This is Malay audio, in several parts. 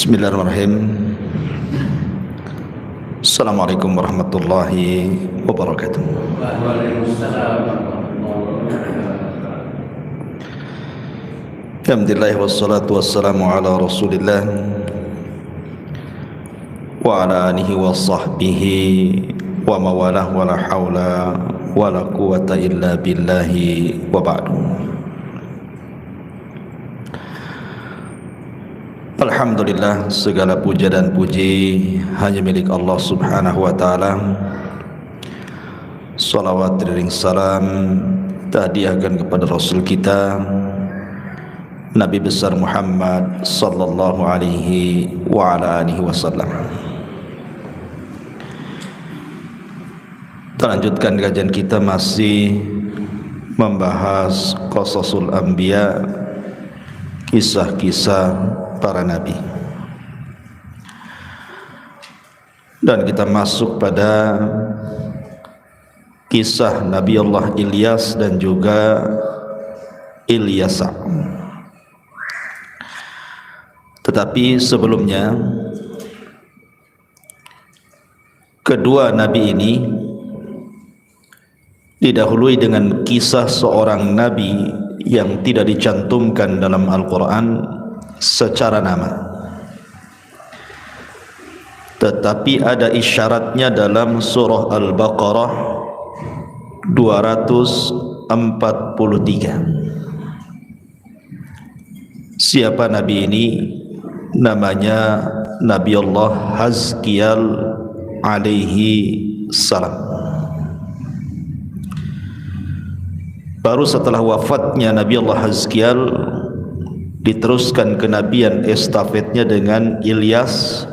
Bismillahirrahmanirrahim. Assalamualaikum warahmatullahi wabarakatuh. Alhamdulillah wassalatu wassalamu ala Rasulillah wa ala alihi wa sahbihi wa mawalah wa la hawla wa la quwata illa billahi wa ba'du. Alhamdulillah, segala puja dan puji hanya milik Allah subhanahu wa ta'ala. Salawat dan salam tahdiahkan kepada Rasul kita Nabi besar Muhammad sallallahu alaihi wa ala alihi wasallam. Kita lanjutkan kajian kita masih membahas Qasasul Anbiya, kisah-kisah para nabi, dan kita masuk pada kisah Nabi Allah Ilyas dan juga Ilyasa. Tetapi sebelumnya, kedua nabi ini didahului dengan kisah seorang nabi yang tidak dicantumkan dalam Al-Quran secara nama, tetapi ada isyaratnya dalam surah Al-Baqarah 243. Siapa nabi ini? Namanya Nabi Allah Hazkiel alaihi salam. Baru setelah wafatnya Nabi Allah Hazkiel, diteruskan kenabian estafetnya dengan Ilyas.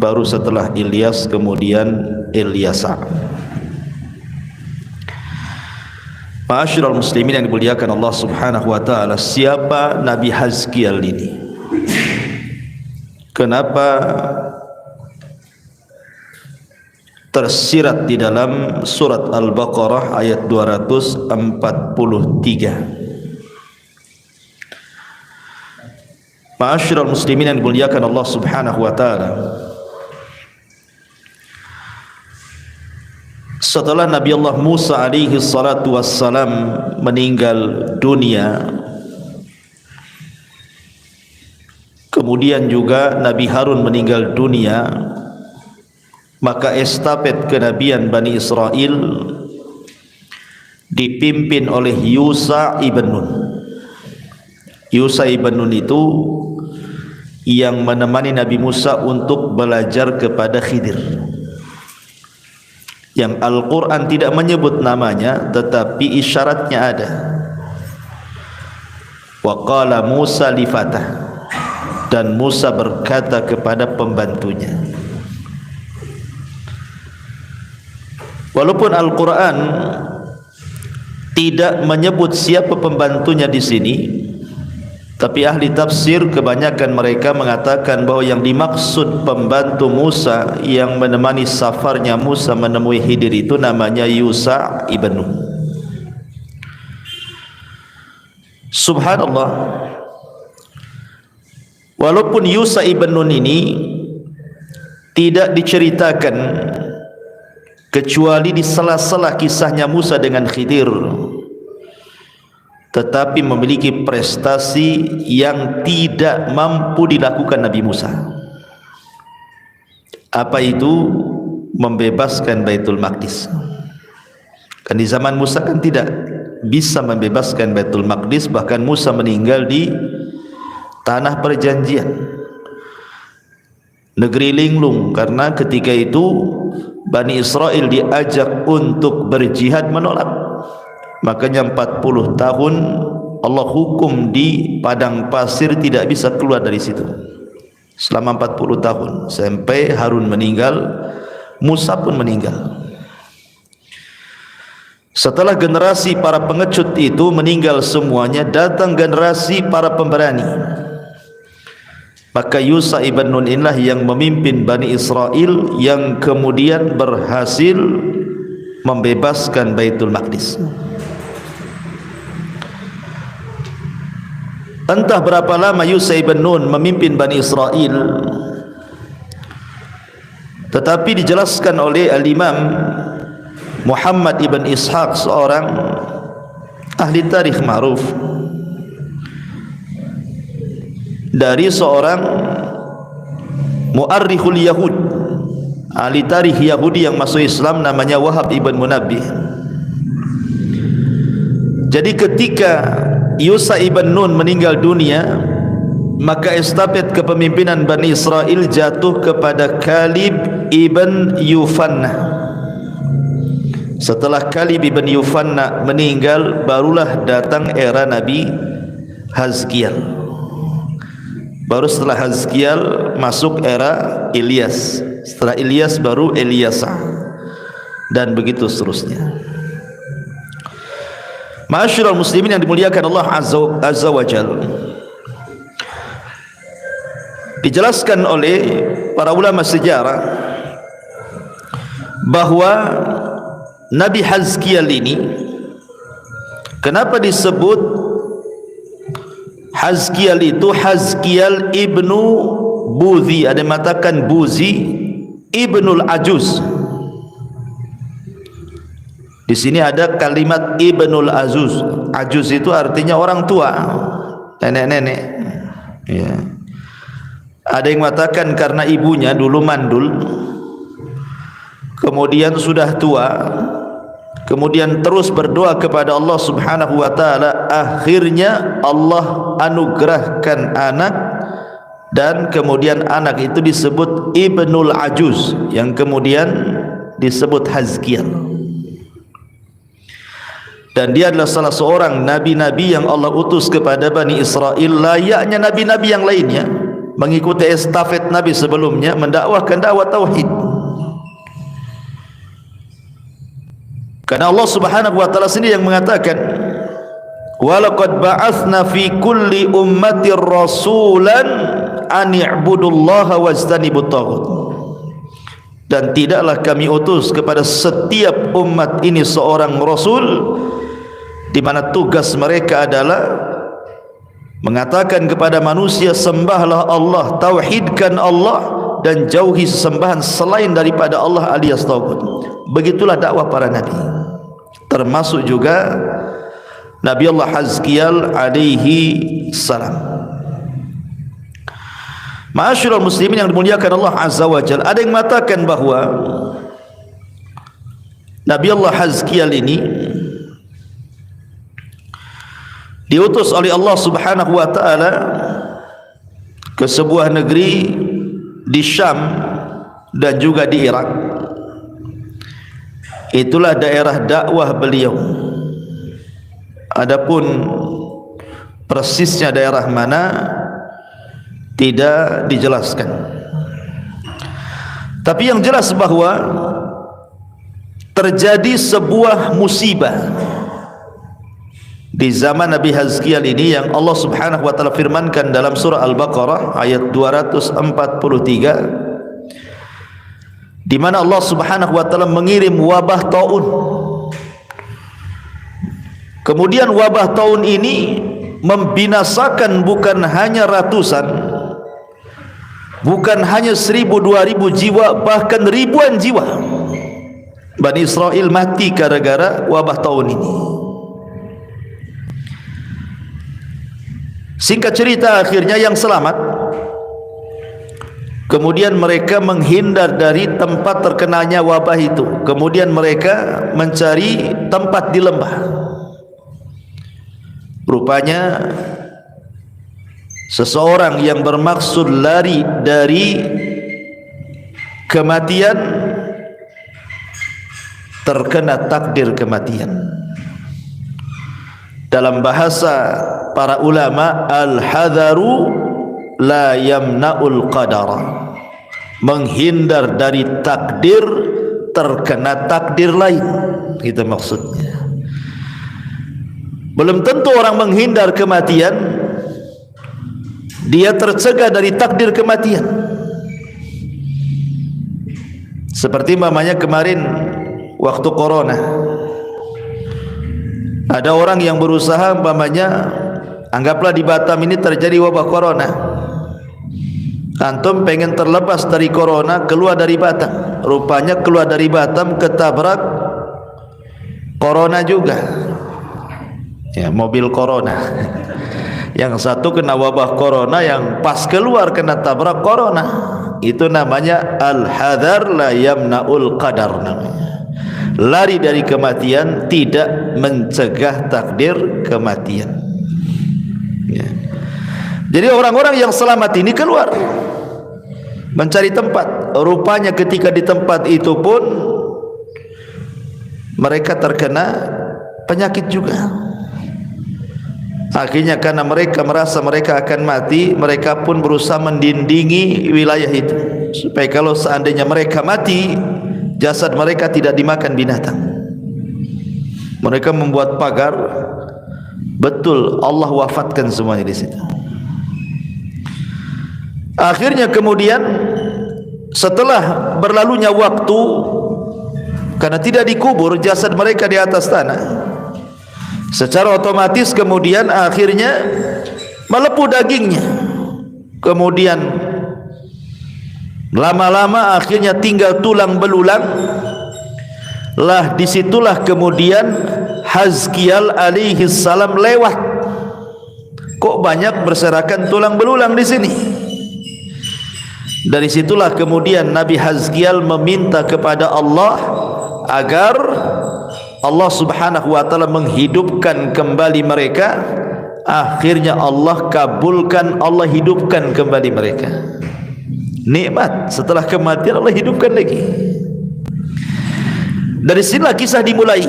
Baru setelah Ilyas kemudian Ilyasa. Ma'asyiral muslimin yang dimuliakan Allah subhanahu wa ta'ala, siapa Nabi Hazkiel ini? Kenapa tersirat di dalam surat Al-Baqarah ayat 243? Ma'asyiral muslimin yang dimuliakan Allah subhanahu wa ta'ala, setelah Nabi Allah Musa alaihi salatu wassalam meninggal dunia, kemudian juga Nabi Harun meninggal dunia, maka estafet kenabian Bani Israel dipimpin oleh Yusha ibn Nun. Yusha ibn Nun itu yang menemani Nabi Musa untuk belajar kepada Khidir, yang Al-Quran tidak menyebut namanya tetapi isyaratnya ada. Wa qala Musa li fatah, dan Musa berkata kepada pembantunya. Walaupun Al-Quran tidak menyebut siapa pembantunya di sini, tapi ahli tafsir kebanyakan mereka mengatakan bahwa yang dimaksud pembantu Musa yang menemani safarnya Musa menemui Khidir itu namanya Yusha ibn Nun. Subhanallah, walaupun Yusha ibn Nun ini tidak diceritakan kecuali di sela-sela kisahnya Musa dengan Khidir, tetapi memiliki prestasi yang tidak mampu dilakukan Nabi Musa. Apa itu? Membebaskan Baitul Maqdis. Kan di zaman Musa kan tidak bisa membebaskan Baitul Maqdis, bahkan Musa meninggal di tanah perjanjian, negeri linglung, karena ketika itu Bani Israel diajak untuk berjihad, menolak. Makanya 40 tahun Allah hukum di padang pasir, tidak bisa keluar dari situ selama 40 tahun, sampai Harun meninggal, Musa pun meninggal. Setelah generasi para pengecut itu meninggal semuanya, datang generasi para pemberani. Maka Yusha ibn Nun inilah yang memimpin Bani Israel yang kemudian berhasil membebaskan Baitul Maqdis. Entah berapa lama Yusha ibn Nun memimpin Bani Israel, tetapi dijelaskan oleh Al-Imam Muhammad ibn Ishaq, seorang ahli tarikh ma'ruf, dari seorang mu'arrikhul Yahud, ahli tarikh Yahudi yang masuk Islam, namanya Wahab ibn Munabbih. Jadi ketika Yusha ibn Nun meninggal dunia, maka estafet kepemimpinan Bani Israel jatuh kepada Kalib ibn Yufanna. Setelah Kalib ibn Yufanna meninggal, barulah datang era Nabi Hazkiel. Baru setelah Hazkiel masuk era Ilyas. Setelah Ilyas baru Ilyasa, dan begitu seterusnya. Ma'asyiral muslimin yang dimuliakan Allah Azza wa Jalla, dijelaskan oleh para ulama sejarah bahwa Nabi Hazkiel ini, kenapa disebut Hazkiel itu Hazkiel ibnu Buzi, ada yang mengatakan Buzi ibnul Ajuz. Di sini ada kalimat ibnul Azuz. Ajuz itu artinya orang tua, nenek-nenek. Ya. Ada yang mengatakan karena ibunya dulu mandul, kemudian sudah tua, kemudian terus berdoa kepada Allah Subhanahu wa taala, akhirnya Allah anugerahkan anak, dan kemudian anak itu disebut ibnul Ajuz, yang kemudian disebut Hazkiel. Dan dia adalah salah seorang nabi-nabi yang Allah utus kepada Bani Israel, layaknya nabi-nabi yang lainnya, mengikuti estafet nabi sebelumnya, mendakwahkan dakwah tauhid. Karena Allah Subhanahu wa taala sendiri yang mengatakan, walaqad ba'atsna fi kulli ummatir rasulan an i'budullaha wajtanibut taghut. Dan tidaklah kami utus kepada setiap umat ini seorang rasul, di mana tugas mereka adalah mengatakan kepada manusia, sembahlah Allah, tauhidkan Allah, dan jauhi sesembahan selain daripada Allah alias taghut. Begitulah dakwah para nabi, termasuk juga Nabi Allah Hazkiel alaihi salam. Ma'asyiral muslimin yang dimuliakan Allah Azza wa Jalla, ada yang mengatakan bahwa Nabi Allah Hazkiel ini diutus oleh Allah Subhanahu wa taala ke sebuah negeri di Syam dan juga di Irak. Itulah daerah dakwah beliau. Adapun persisnya daerah mana tidak dijelaskan. Tapi yang jelas bahwa terjadi sebuah musibah di zaman Nabi Hazkiel ini, yang Allah Subhanahu wa taala firmankan dalam surah Al-Baqarah ayat 243, di mana Allah Subhanahu wa taala mengirim wabah taun. Kemudian wabah taun ini membinasakan bukan hanya ratusan, bukan hanya 1.000 2.000 jiwa, bahkan ribuan jiwa Bani Israel mati gara-gara wabah taun ini. Singkat cerita, akhirnya yang selamat, kemudian mereka menghindar dari tempat terkenanya wabah itu. Kemudian mereka mencari tempat di lembah. Rupanya seseorang yang bermaksud lari dari kematian terkena takdir kematian. Dalam bahasa para ulama, al-hadharu la yamna'ul qadara. Menghindar dari takdir terkena takdir lain, itu maksudnya. Belum tentu orang menghindar kematian dia tercegah dari takdir kematian. Seperti mamanya kemarin waktu corona, ada orang yang berusaha mamanya Anggaplah di Batam ini terjadi wabah corona. Antum pengen terlepas dari corona, keluar dari Batam. Rupanya keluar dari Batam ketabrak corona juga. Ya, mobil corona. Yang satu kena wabah corona, yang pas keluar kena tabrak corona. Itu namanya al-hadar la yamna'ul qadar namanya. Lari dari kematian tidak mencegah takdir kematian. Ya. Jadi orang-orang yang selamat ini keluar mencari tempat. Rupanya ketika di tempat itu pun mereka terkena penyakit juga. Akhirnya karena mereka merasa mereka akan mati, mereka pun berusaha mendindingi wilayah itu supaya kalau seandainya mereka mati, jasad mereka tidak dimakan binatang. Mereka membuat pagar. Betul, Allah wafatkan semuanya di situ. Akhirnya kemudian setelah berlalunya waktu, karena tidak dikubur jasad mereka di atas tanah, secara otomatis kemudian akhirnya melepuh dagingnya. Kemudian lama-lama akhirnya tinggal tulang belulang. Lah disitulah kemudian Hazkial alaihi salam lewat. Kok banyak berserakan tulang belulang di sini? Dari situlah kemudian Nabi Hazkial meminta kepada Allah agar Allah subhanahu wa ta'ala menghidupkan kembali mereka. Akhirnya Allah kabulkan, Allah hidupkan kembali mereka. Nikmat, setelah kematian Allah hidupkan lagi. Dari sinilah kisah dimulai.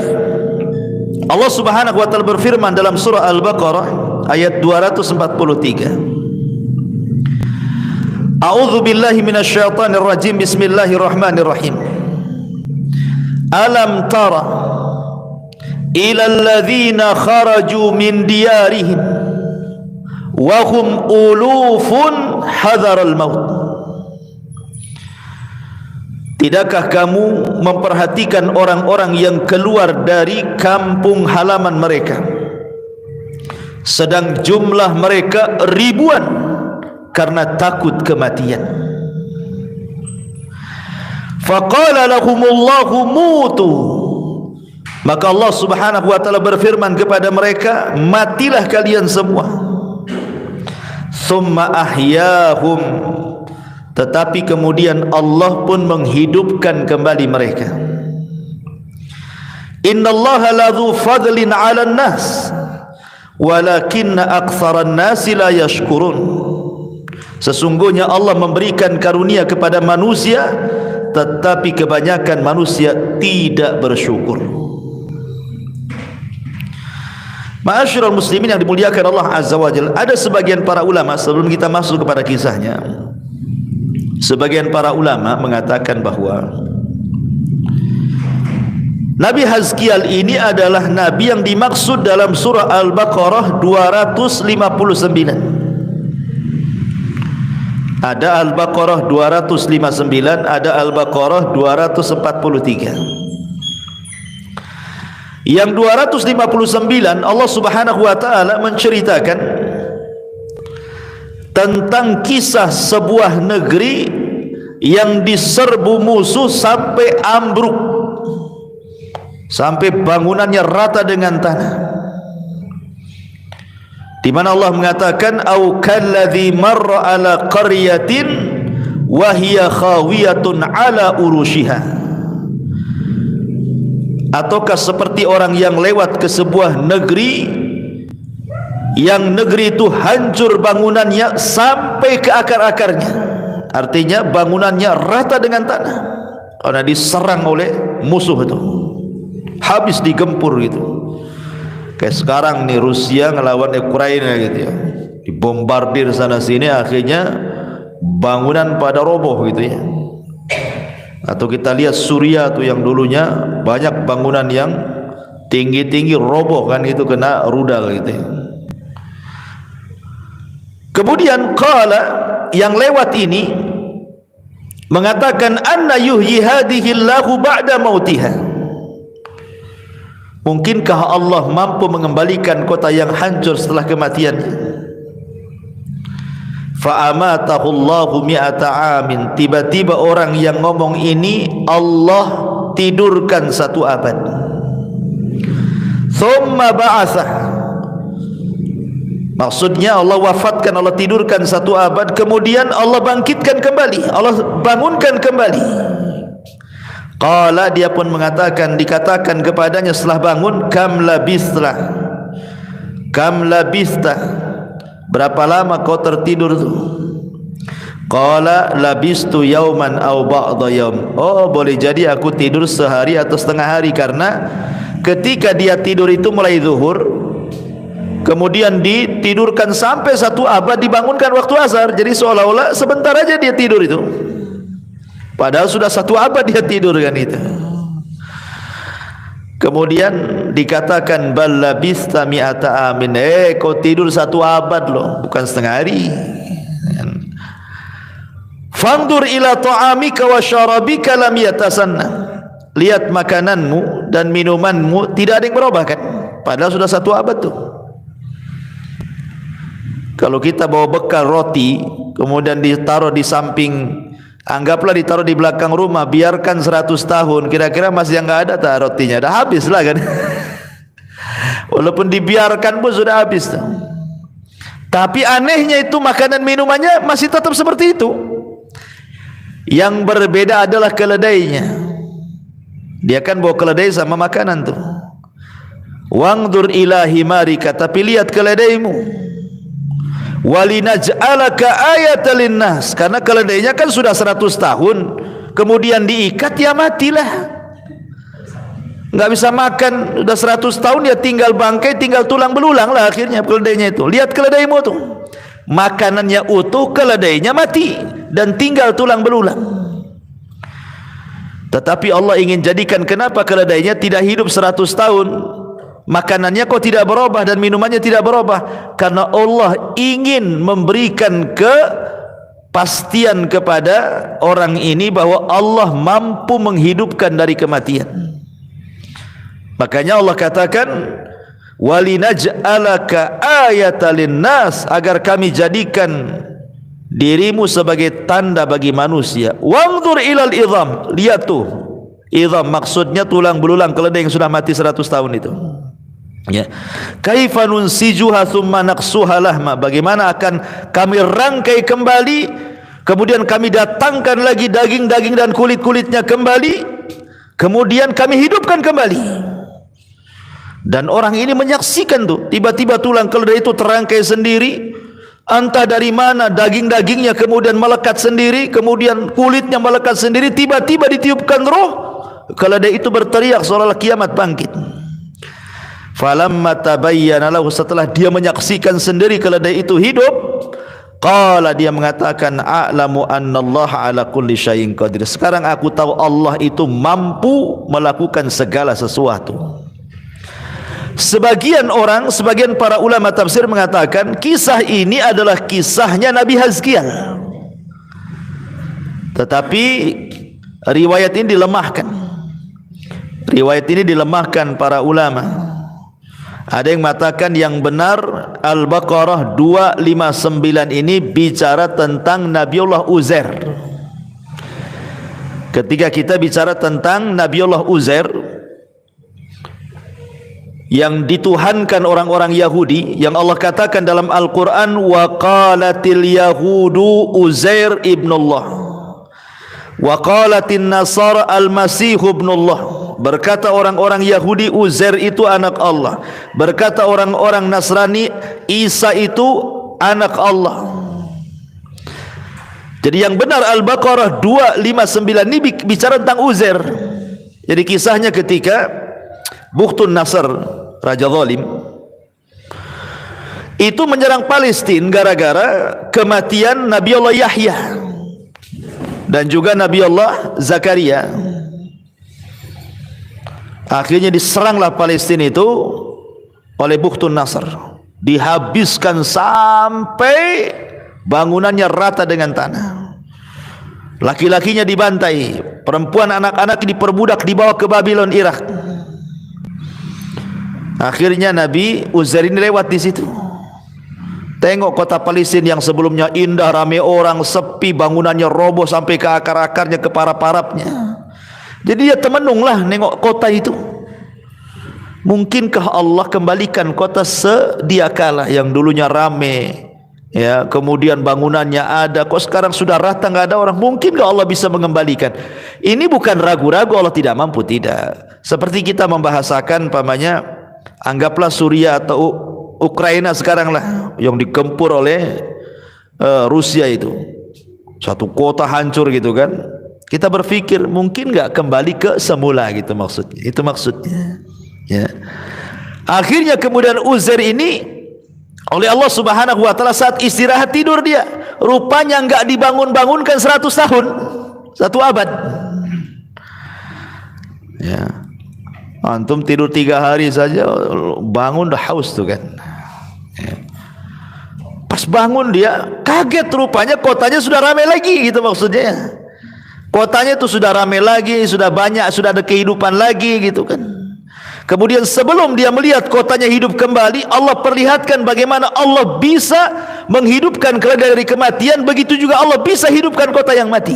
Allah subhanahu wa ta'ala berfirman dalam surah Al-Baqarah ayat 243. A'udzu billahi minasyaitonir rajim. Bismillahirrahmanirrahim. Alam tara ila alladhina kharaju min diyarihim wa hum ulufun hadharal maut. Tidakkah kamu memperhatikan orang-orang yang keluar dari kampung halaman mereka sedang jumlah mereka ribuan karena takut kematian? Faqala lahumullahu mutu, maka Allah subhanahu wa ta'ala berfirman kepada mereka, matilah kalian semua. Thumma ahyahum, tetapi kemudian Allah pun menghidupkan kembali mereka. Innallaha ladzu fadlin 'alan nas walakinna aktsaran nasi la yashkurun. Sesungguhnya Allah memberikan karunia kepada manusia, tetapi kebanyakan manusia tidak bersyukur. Ma'asyiral muslimin yang dimuliakan Allah Azza wa Jalla, ada sebagian para ulama, sebelum kita masuk kepada kisahnya, sebagian para ulama mengatakan bahwa Nabi Hazkial ini adalah Nabi yang dimaksud dalam surah Al-Baqarah 259. Ada Al-Baqarah 259, ada Al-Baqarah 243. Yang 259 Allah subhanahu wa ta'ala menceritakan tentang kisah sebuah negeri yang diserbu musuh sampai ambruk, sampai bangunannya rata dengan tanah. Di mana Allah mengatakan au kalladzi marra ala qaryatin wa hiya khawiyatun ala urushiha, ataukah seperti orang yang lewat ke sebuah negeri yang negeri itu hancur bangunannya sampai ke akar-akarnya, artinya bangunannya rata dengan tanah karena diserang oleh musuh itu, habis digempur gitu. Kayak sekarang nih Rusia ngelawan Ukraina gitu ya, dibombardir sana sini, akhirnya bangunan pada roboh gitu ya. Atau kita lihat Suriah tuh yang dulunya banyak bangunan yang tinggi-tinggi roboh kan, itu kena rudal gitu ya. Kemudian qala, yang lewat ini mengatakan anna yuhyi hadhihi Allahu ba'da mautiha. Mungkinkah Allah mampu mengembalikan kota yang hancur setelah kematiannya? Fa'amatahu Allahu mi'ata amin. Tiba-tiba orang yang ngomong ini Allah tidurkan 1 abad. Thumma ba'athah. Maksudnya Allah wafatkan, Allah tidurkan 1 abad, kemudian Allah bangkitkan kembali, Allah bangunkan kembali. Qala, dia pun mengatakan, dikatakan kepadanya setelah bangun, kam labista, berapa lama kau tertidur tu? Qala labistu yauman aw ba'da yaum. Oh, boleh jadi aku tidur sehari atau setengah hari, karena ketika dia tidur itu mulai zuhur, kemudian ditidurkan sampai 1 abad, dibangunkan waktu asar. Jadi seolah-olah sebentar aja dia tidur itu, padahal sudah 1 abad dia tidur kan itu. Kemudian dikatakan bal labista mi'ata amin. Kau tidur 1 abad loh, bukan setengah hari. Fandur ila ta'amika wa syarabika lam yatasanna. Lihat makananmu dan minumanmu tidak ada yang berubah kan, padahal sudah 1 abad tuh. Kalau kita bawa bekal roti, kemudian ditaruh di samping, anggaplah ditaruh di belakang rumah, biarkan 100 tahun, kira-kira masih yang enggak ada tak rotinya? Dah habis lah kan. Walaupun dibiarkan pun sudah habis tuh. Tapi anehnya itu makanan minumannya masih tetap seperti itu. Yang berbeda adalah keledainya. Dia kan bawa keledai sama makanan tuh. Wangdur ila himarika, tapi lihat keledaimu. Walinaj'alaka ayatan linnas, karena keledainya kan sudah 100 tahun, kemudian diikat, ya matilah, nggak bisa makan, sudah 100 tahun dia tinggal bangkai, tinggal tulang belulang lah akhirnya keledainya itu. Lihat keledaimu tuh, makanannya utuh, keledainya mati dan tinggal tulang belulang. Tetapi Allah ingin jadikan, kenapa keledainya tidak hidup 100 tahun, makanannya kok tidak berubah dan minumannya tidak berubah? Karena Allah ingin memberikan kepastian kepada orang ini bahwa Allah mampu menghidupkan dari kematian. Makanya Allah katakan walinaj'alaka ayatan linnas, agar kami jadikan dirimu sebagai tanda bagi manusia. Wanzur ilal idham, lihat tuh idham, maksudnya tulang belulang keledai yang sudah mati 100 tahun itu. Ya, kaifa nunsijuha thumma naqsuha lahma, bagaimana akan kami rangkai kembali, kemudian kami datangkan lagi daging-daging dan kulit-kulitnya kembali, kemudian kami hidupkan kembali. Dan orang ini menyaksikan tuh, tiba-tiba tulang keledai itu terangkai sendiri, entah dari mana daging-dagingnya kemudian melekat sendiri, kemudian kulitnya melekat sendiri, tiba-tiba ditiupkan roh, keledai itu berteriak seolah-olah kiamat bangkit. Falamma tabayyana lahu, setelah dia menyaksikan sendiri keledai itu hidup, qala, dia mengatakan, a'lamu annallaha ala kulli syai'in qadir, sekarang aku tahu Allah itu mampu melakukan segala sesuatu. Sebagian orang, sebagian para ulama tafsir mengatakan kisah ini adalah kisahnya Nabi Hazkiel, tetapi riwayat ini dilemahkan. Riwayat ini dilemahkan para ulama. Ada yang mengatakan yang benar Al-Baqarah 259 ini bicara tentang Nabiullah Uzair. Ketika kita bicara tentang Nabiullah Uzair yang dituhankan orang-orang Yahudi, yang Allah katakan dalam Al-Quran, wa qalatil yahudu Uzair ibnullah wa qalatin nasara al-masih ibnullah. Berkata orang-orang Yahudi, Uzair itu anak Allah. Berkata orang-orang Nasrani, Isa itu anak Allah. Jadi yang benar Al-Baqarah 259 ini bicara tentang Uzair. Jadi kisahnya ketika Bukhtun Nasr, raja zalim, itu menyerang Palestina gara-gara kematian Nabi Allah Yahya dan juga Nabi Allah Zakaria. Akhirnya diseranglah Palestina itu oleh Bukhtun Nasr, dihabiskan sampai bangunannya rata dengan tanah. Laki-lakinya dibantai, perempuan anak-anak diperbudak, dibawa ke Babylon, Irak. Akhirnya Nabi Uzair ini lewat di situ. Tengok kota Palestina yang sebelumnya indah, ramai orang, sepi, bangunannya roboh sampai ke akar-akarnya, ke parap-parapnya. Jadi dia termenunglah nengok kota itu. Mungkinkah Allah kembalikan kota sedia kala yang dulunya ramai, ya, kemudian bangunannya ada, kok sekarang sudah rata, nggak ada orang? Mungkinkah Allah bisa mengembalikan? Ini bukan ragu-ragu Allah tidak mampu, tidak. Seperti kita membahasakan pamannya, anggaplah Suriah atau Ukraina sekarang lah yang dikempur oleh Rusia itu, satu kota hancur gitu kan. Kita berpikir mungkin nggak kembali ke semula gitu maksudnya. Itu maksudnya. Ya. Akhirnya kemudian Uzair ini oleh Allah Subhanahu wa taala saat istirahat tidur dia, rupanya enggak dibangun-bangunkan 100 tahun, 1 abad. Ya. Antum tidur 3 hari saja bangun dah haus tuh kan. Ya. Pas bangun dia kaget, rupanya kotanya sudah ramai lagi gitu maksudnya. Kotanya itu sudah ramai lagi, sudah banyak, sudah ada kehidupan lagi gitu kan. Kemudian sebelum dia melihat kotanya hidup kembali, Allah perlihatkan bagaimana Allah bisa menghidupkan keledai dari kematian. Begitu juga Allah bisa hidupkan kota yang mati.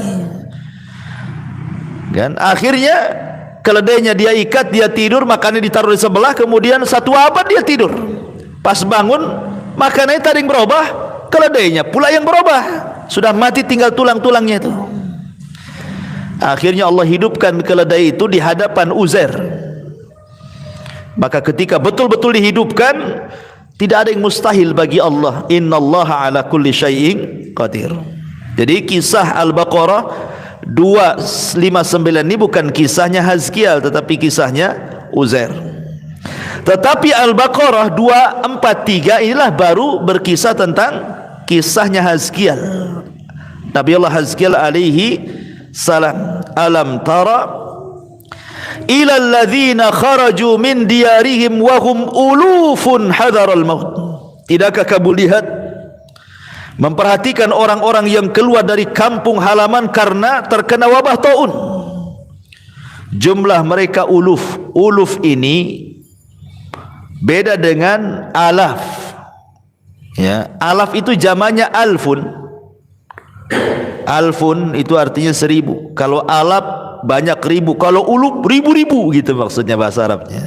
Kan? Akhirnya keledainya dia ikat, dia tidur, makannya ditaruh di sebelah, kemudian 1 abad dia tidur. Pas bangun, makanannya tadi berubah, keledainya pula yang berubah. Sudah mati, tinggal tulang-tulangnya itu. Akhirnya Allah hidupkan keledai itu di hadapan Uzair. Maka ketika betul-betul dihidupkan, tidak ada yang mustahil bagi Allah. Innallaha ala kulli syai'in qadir. Jadi kisah Al-Baqarah 259 ini bukan kisahnya Hazkiel, tetapi kisahnya Uzair. Tetapi Al-Baqarah 243 inilah baru berkisah tentang kisahnya Hazkiel. Nabi Allah Hazkiel alaihi salam. Alam tara ila alladzina kharaju min diyarihim wa hum ulufun hadaral maut. Tidakkah kamu lihat, memperhatikan orang-orang yang keluar dari kampung halaman karena terkena wabah taun? Jumlah mereka uluf. Uluf ini beda dengan alaf. Ya, alaf itu jamannya alfun. Alfun itu artinya 1000. Kalau alaf banyak ribu, kalau uluf ribu-ribu gitu maksudnya bahasa Arabnya.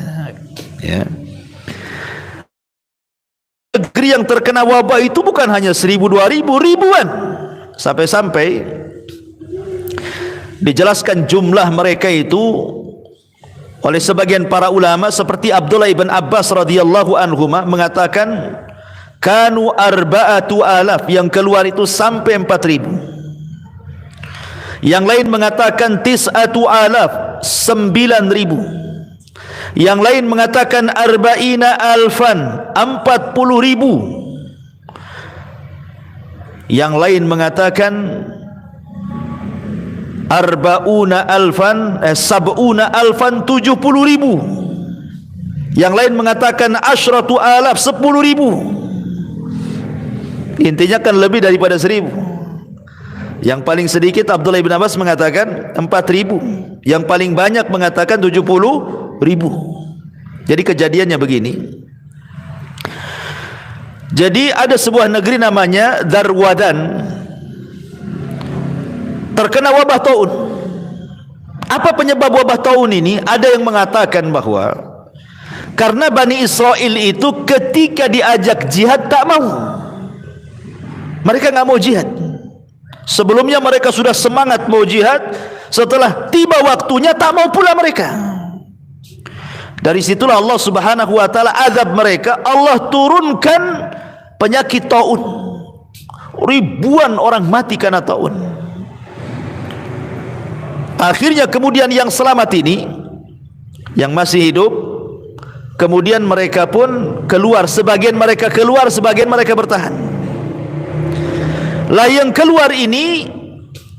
Ya. Negeri yang terkena wabah itu bukan hanya 1000, 2000, ribuan. Sampai-sampai dijelaskan jumlah mereka itu oleh sebagian para ulama seperti Abdullah ibn Abbas radhiyallahu anhuma mengatakan kanu arba'atu alaf, yang keluar itu sampai 4000. Yang lain mengatakan tis'atu alaf, 9000. Yang lain mengatakan arba'ina alfan, 40.000. Yang lain mengatakan arba'una alfan, sab'una alfan, 70.000. Yang lain mengatakan asyratu alaf, 10.000. Intinya kan lebih daripada 1000. Yang paling sedikit Abdullah bin Abbas mengatakan 4000. Yang paling banyak mengatakan 70.000. Jadi kejadiannya begini. Jadi ada sebuah negeri namanya Darwadan, terkena wabah taun. Apa penyebab wabah taun ini? Ada yang mengatakan bahwa karena Bani Israel itu ketika diajak jihad tak mau. Mereka nggak mau jihad. Sebelumnya mereka sudah semangat mau jihad, setelah tiba waktunya tak mau pula mereka. Dari situlah Allah Subhanahu wa taala azab mereka. Allah turunkan penyakit taun. Ribuan orang mati karena taun. Akhirnya kemudian yang selamat ini, yang masih hidup, kemudian mereka pun keluar. Sebagian mereka keluar, sebagian mereka bertahan. Lah yang keluar ini,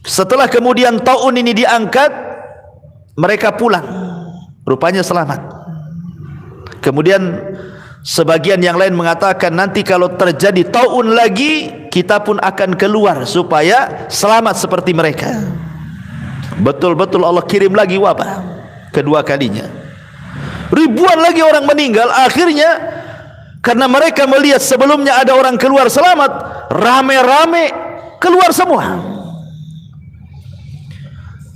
setelah kemudian taun ini diangkat, mereka pulang, rupanya selamat. Kemudian sebagian yang lain mengatakan nanti kalau terjadi taun lagi, kita pun akan keluar supaya selamat seperti mereka. Betul-betul Allah kirim lagi wabah kedua kalinya. Ribuan lagi orang meninggal. Akhirnya karena mereka melihat sebelumnya ada orang keluar selamat, rame-rame keluar semua.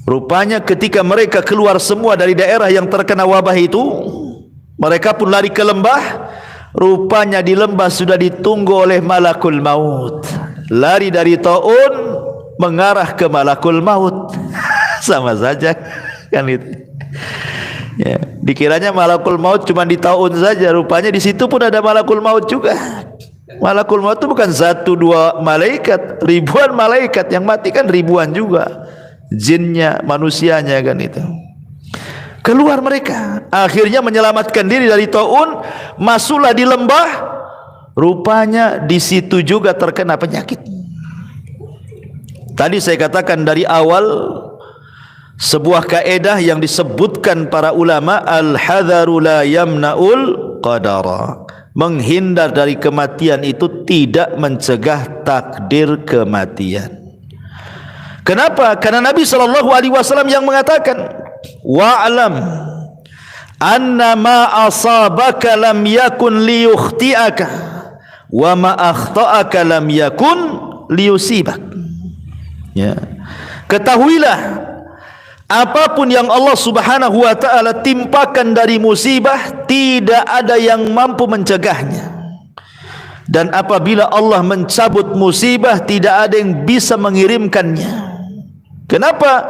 Rupanya ketika mereka keluar semua dari daerah yang terkena wabah itu, mereka pun lari ke lembah. Rupanya di lembah sudah ditunggu oleh malakul maut. Lari dari taun mengarah ke malakul maut. Sama saja kan itu. Ya, dikiranya malakul maut cuma di taun saja, rupanya di situ pun ada malakul maut juga. Malakul maut itu bukan satu dua malaikat, ribuan malaikat. Yang mati kan ribuan juga, jinnya, manusianya kan itu. Keluar mereka, akhirnya menyelamatkan diri dari taun, masuklah di lembah. Rupanya di situ juga terkena penyakit. Tadi saya katakan dari awal, sebuah kaedah yang disebutkan para ulama, al-hadharu la yamna'ul qadara. Menghindar dari kematian itu tidak mencegah takdir kematian. Kenapa? Karena Nabi SAW yang mengatakan, wa'lam anna ma asabaka lam yakun liyukhti'aka wa ma akhta'aka lam yakun liyusibak. Ya. Ketahuilah, apapun yang Allah Subhanahu wa ta'ala timpakan dari musibah, tidak ada yang mampu mencegahnya. Dan apabila Allah mencabut musibah, tidak ada yang bisa mengirimkannya. Kenapa?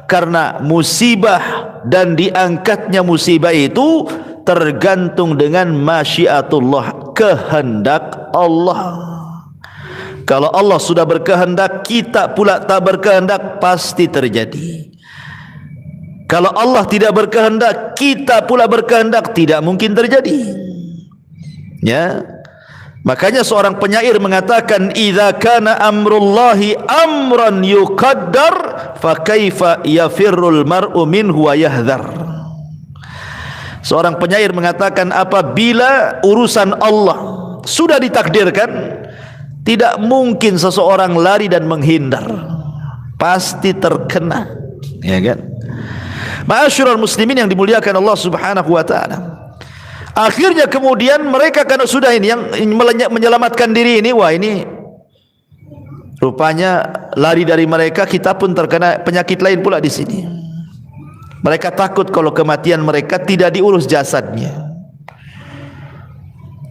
Karena musibah dan diangkatnya musibah itu tergantung dengan masyiatullah, kehendak Allah. Kalau Allah sudah berkehendak, kita pula tak berkehendak, pasti terjadi. Kalau Allah tidak berkehendak, kita pula berkehendak, tidak mungkin terjadi. Ya. Makanya seorang penyair mengatakan, idza kana amrullahi amran yuqaddar fa kaifa yafirrul mar'u minhu wa yahdhar. Seorang penyair mengatakan, apabila urusan Allah sudah ditakdirkan, tidak mungkin seseorang lari dan menghindar, pasti terkena. Ya kan? Ma'asyiral muslimin yang dimuliakan Allah Subhanahu wa ta'ala. Akhirnya kemudian mereka kan sudah ini yang menyelamatkan diri ini, wah ini rupanya lari dari mereka, kita pun terkena penyakit lain pula di sini. Mereka takut kalau kematian mereka tidak diurus jasadnya.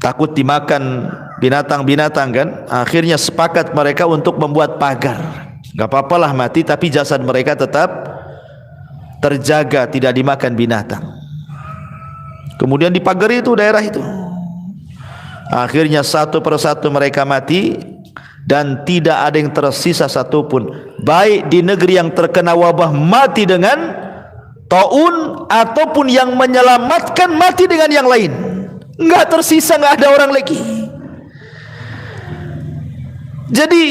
Takut dimakan binatang-binatang kan. Akhirnya sepakat mereka untuk membuat pagar. Gak apa-apalah mati, tapi jasad mereka tetap terjaga, tidak dimakan binatang. Kemudian dipagari itu daerah itu. Akhirnya satu persatu mereka mati, dan tidak ada yang tersisa satupun, baik di negeri yang terkena wabah mati dengan taun, ataupun yang menyelamatkan mati dengan yang lain. Enggak tersisa, enggak ada orang lagi. Jadi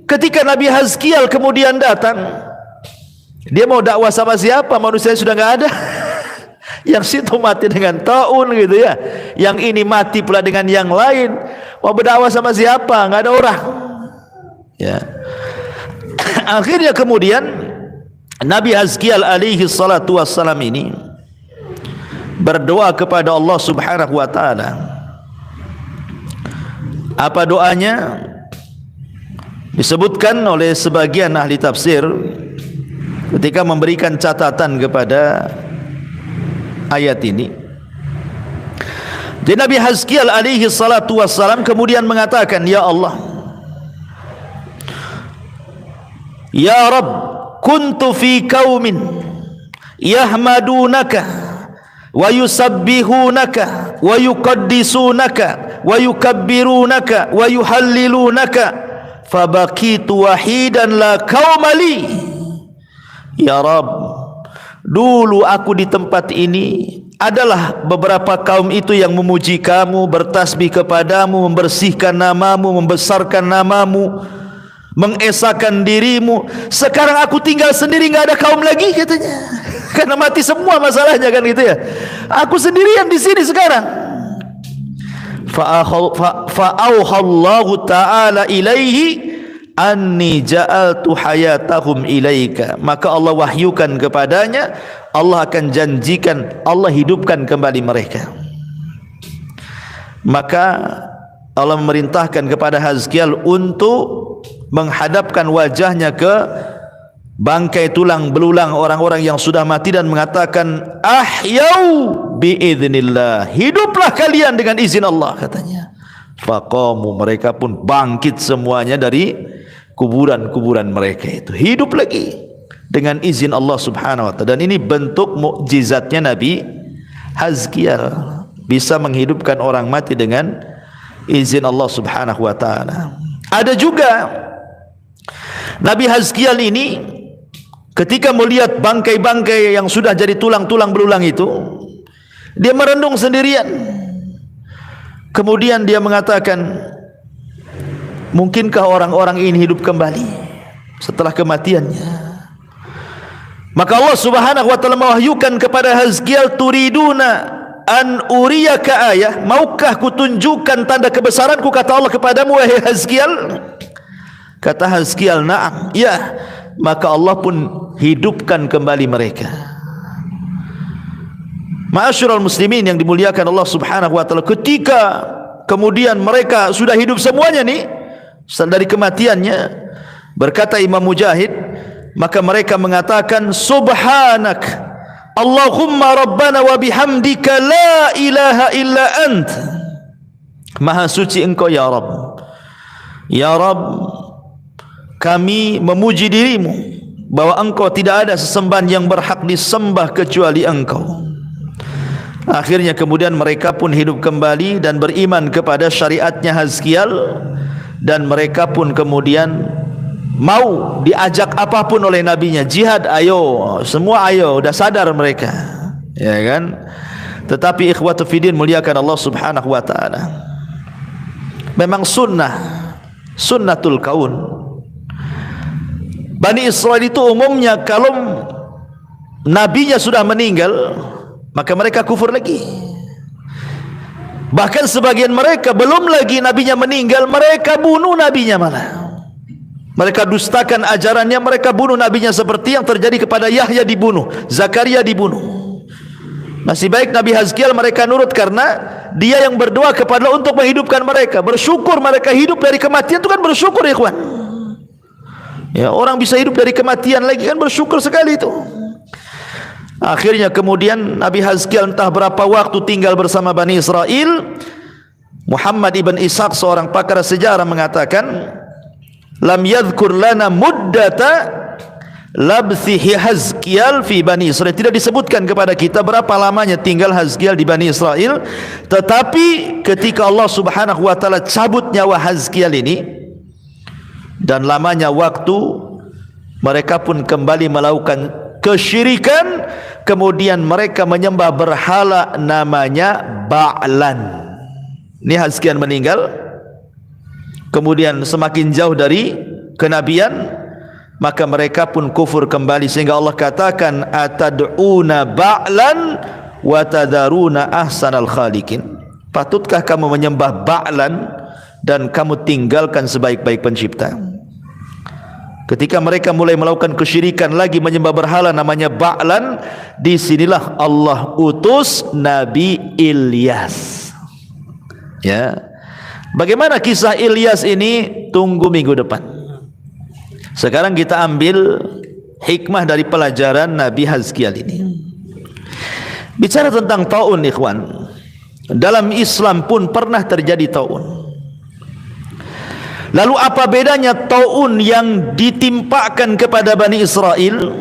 ketika Nabi Hazkiel kemudian datang, dia mau dakwah sama siapa? Manusia sudah enggak ada. Yang situ mati dengan taun gitu ya, yang ini mati pula dengan yang lain. Mau berdakwah sama siapa? Enggak ada orang. Ya. Akhirnya kemudian Nabi Hazkiel alaihi salatu wassalam ini berdoa kepada Allah Subhanahu wa ta'ala. Apa doanya? Disebutkan oleh sebagian ahli tafsir ketika memberikan catatan kepada ayat ini. Jadi Nabi Hazkiel alaihi salatu wassalam kemudian mengatakan, ya Allah, ya Rabb, kuntu fi qaumin yahmadunaka wa yusabbihunaka wa yuqaddisunaka wa yukabbirunaka wa yuhallilunaka fabaqitu wahidan la qaumali. Ya Rabb, dulu aku di tempat ini adalah beberapa kaum itu yang memuji kamu, bertasbih kepadamu, membersihkan namamu, membesarkan namamu, mengesahkan dirimu. Sekarang aku tinggal sendiri, enggak ada kaum lagi katanya. Karena mati semua masalahnya kan gitu ya. Aku sendirian di sini sekarang. Fa'auhallahu ta'ala ilaihi anni ja'altu hayatahum ilaika. Maka Allah wahyukan kepadanya, Allah akan janjikan Allah hidupkan kembali mereka. Maka Allah memerintahkan kepada Hazkiel untuk menghadapkan wajahnya ke bangkai tulang belulang orang-orang yang sudah mati dan mengatakan, ahyau biiznillah, hiduplah kalian dengan izin Allah, katanya. Faqamu, mereka pun bangkit semuanya dari kuburan-kuburan mereka itu, hidup lagi dengan izin Allah Subhanahu wa ta'ala. Dan ini bentuk mukjizatnya Nabi Hazkiel, bisa menghidupkan orang mati dengan izin Allah Subhanahu wa ta'ala. Ada juga Nabi Hazkiel ini ketika melihat bangkai-bangkai yang sudah jadi tulang-tulang belulang itu, dia merenung sendirian. Kemudian dia mengatakan, mungkinkah orang-orang ini hidup kembali setelah kematiannya? Maka Allah Subhanahu wa ta'ala mewahyukan kepada Hazkiel, turiduna an uriyaka ayah, maukah kutunjukkan tanda kebesaranku, kata Allah kepadamu wahai Hazkiel? Kata Hazkiel, na'am, ya. Maka Allah pun hidupkan kembali mereka. Ma'asyiral muslimin yang dimuliakan Allah Subhanahu wa ta'ala, ketika kemudian mereka sudah hidup semuanya nih dari kematiannya, berkata Imam Mujahid, maka mereka mengatakan, subhanak Allahumma rabbana wa bihamdika la ilaha illa ant, maha suci engkau ya Rabb. Ya Rabb, kami memuji dirimu bahwa engkau tidak ada sesembahan yang berhak disembah kecuali engkau. Akhirnya kemudian mereka pun hidup kembali dan beriman kepada syariatnya Hazkiel, dan mereka pun kemudian mau diajak apapun oleh nabinya, jihad ayo, semua ayo, udah sadar mereka, ya kan. Tetapi ikhwatu fiddin muliakan Allah Subhanahu wa ta'ala, memang sunnatul kaun. Bani Israel itu umumnya kalau nabinya sudah meninggal, maka mereka kufur lagi. Bahkan sebagian mereka belum lagi nabinya meninggal, mereka bunuh nabinya malah. Mereka dustakan ajarannya, mereka bunuh nabinya, seperti yang terjadi kepada Yahya dibunuh, Zakaria dibunuh. Masih baik Nabi Hazkiel mereka nurut karena dia yang berdoa kepada Allah untuk menghidupkan mereka. Bersyukur mereka hidup dari kematian, itu kan bersyukur ya ikhwan. Ya, orang bisa hidup dari kematian lagi kan bersyukur sekali itu. Akhirnya kemudian Nabi Hazkiel entah berapa waktu tinggal bersama Bani Israel. Muhammad ibn Ishaq seorang pakar sejarah mengatakan, lam yadhkur lana muddata labthihi Hazkiel fi Bani Israel, tidak disebutkan kepada kita berapa lamanya tinggal Hazkiel di Bani Israel. Tetapi ketika Allah Subhanahu wa ta'ala cabut nyawa Hazkiel ini dan lamanya waktu, mereka pun kembali melakukan kesyirikan. Kemudian mereka menyembah berhala namanya Ba'lan. Ini Hazkiel meninggal, kemudian semakin jauh dari kenabian, maka mereka pun kufur kembali, sehingga Allah katakan, atad'una Ba'lan wa tadaruna ahsanal khaliqin, patutkah kamu menyembah Ba'lan dan kamu tinggalkan sebaik-baik pencipta? Ketika mereka mulai melakukan kesyirikan lagi, menyembah berhala namanya Ba'lan, disinilah Allah utus Nabi Ilyas. Ya, bagaimana kisah Ilyas ini? Tunggu minggu depan. Sekarang kita ambil hikmah dari pelajaran Nabi Hazkiel ini. Bicara tentang taun, ikhwan, dalam Islam pun pernah terjadi taun. Lalu apa bedanya taun yang ditimpakan kepada Bani Israel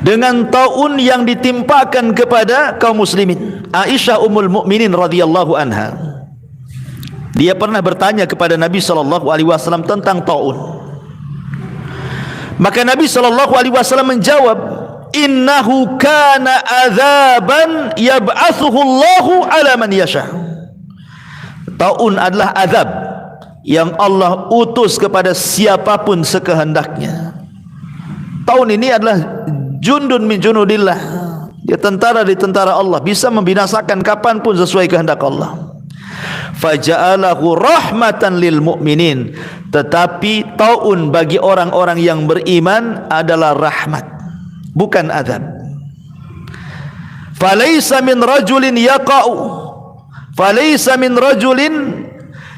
dengan taun yang ditimpakan kepada kaum muslimin? Aisyah ummul mukminin radhiyallahu anha, dia pernah bertanya kepada Nabi SAW tentang taun. Maka Nabi SAW menjawab, innahu kana adzaban yab'athuhu Allahu ala man yasha. Taun adalah azab yang Allah utus kepada siapapun sekehendaknya. Taun ini adalah jundun min junudillah, dia tentara di tentara Allah, bisa membinasakan kapanpun sesuai kehendak Allah. Faja'alahu rahmatan lil mu'minin, tetapi taun bagi orang-orang yang beriman adalah rahmat, bukan azab. falaysa min rajulin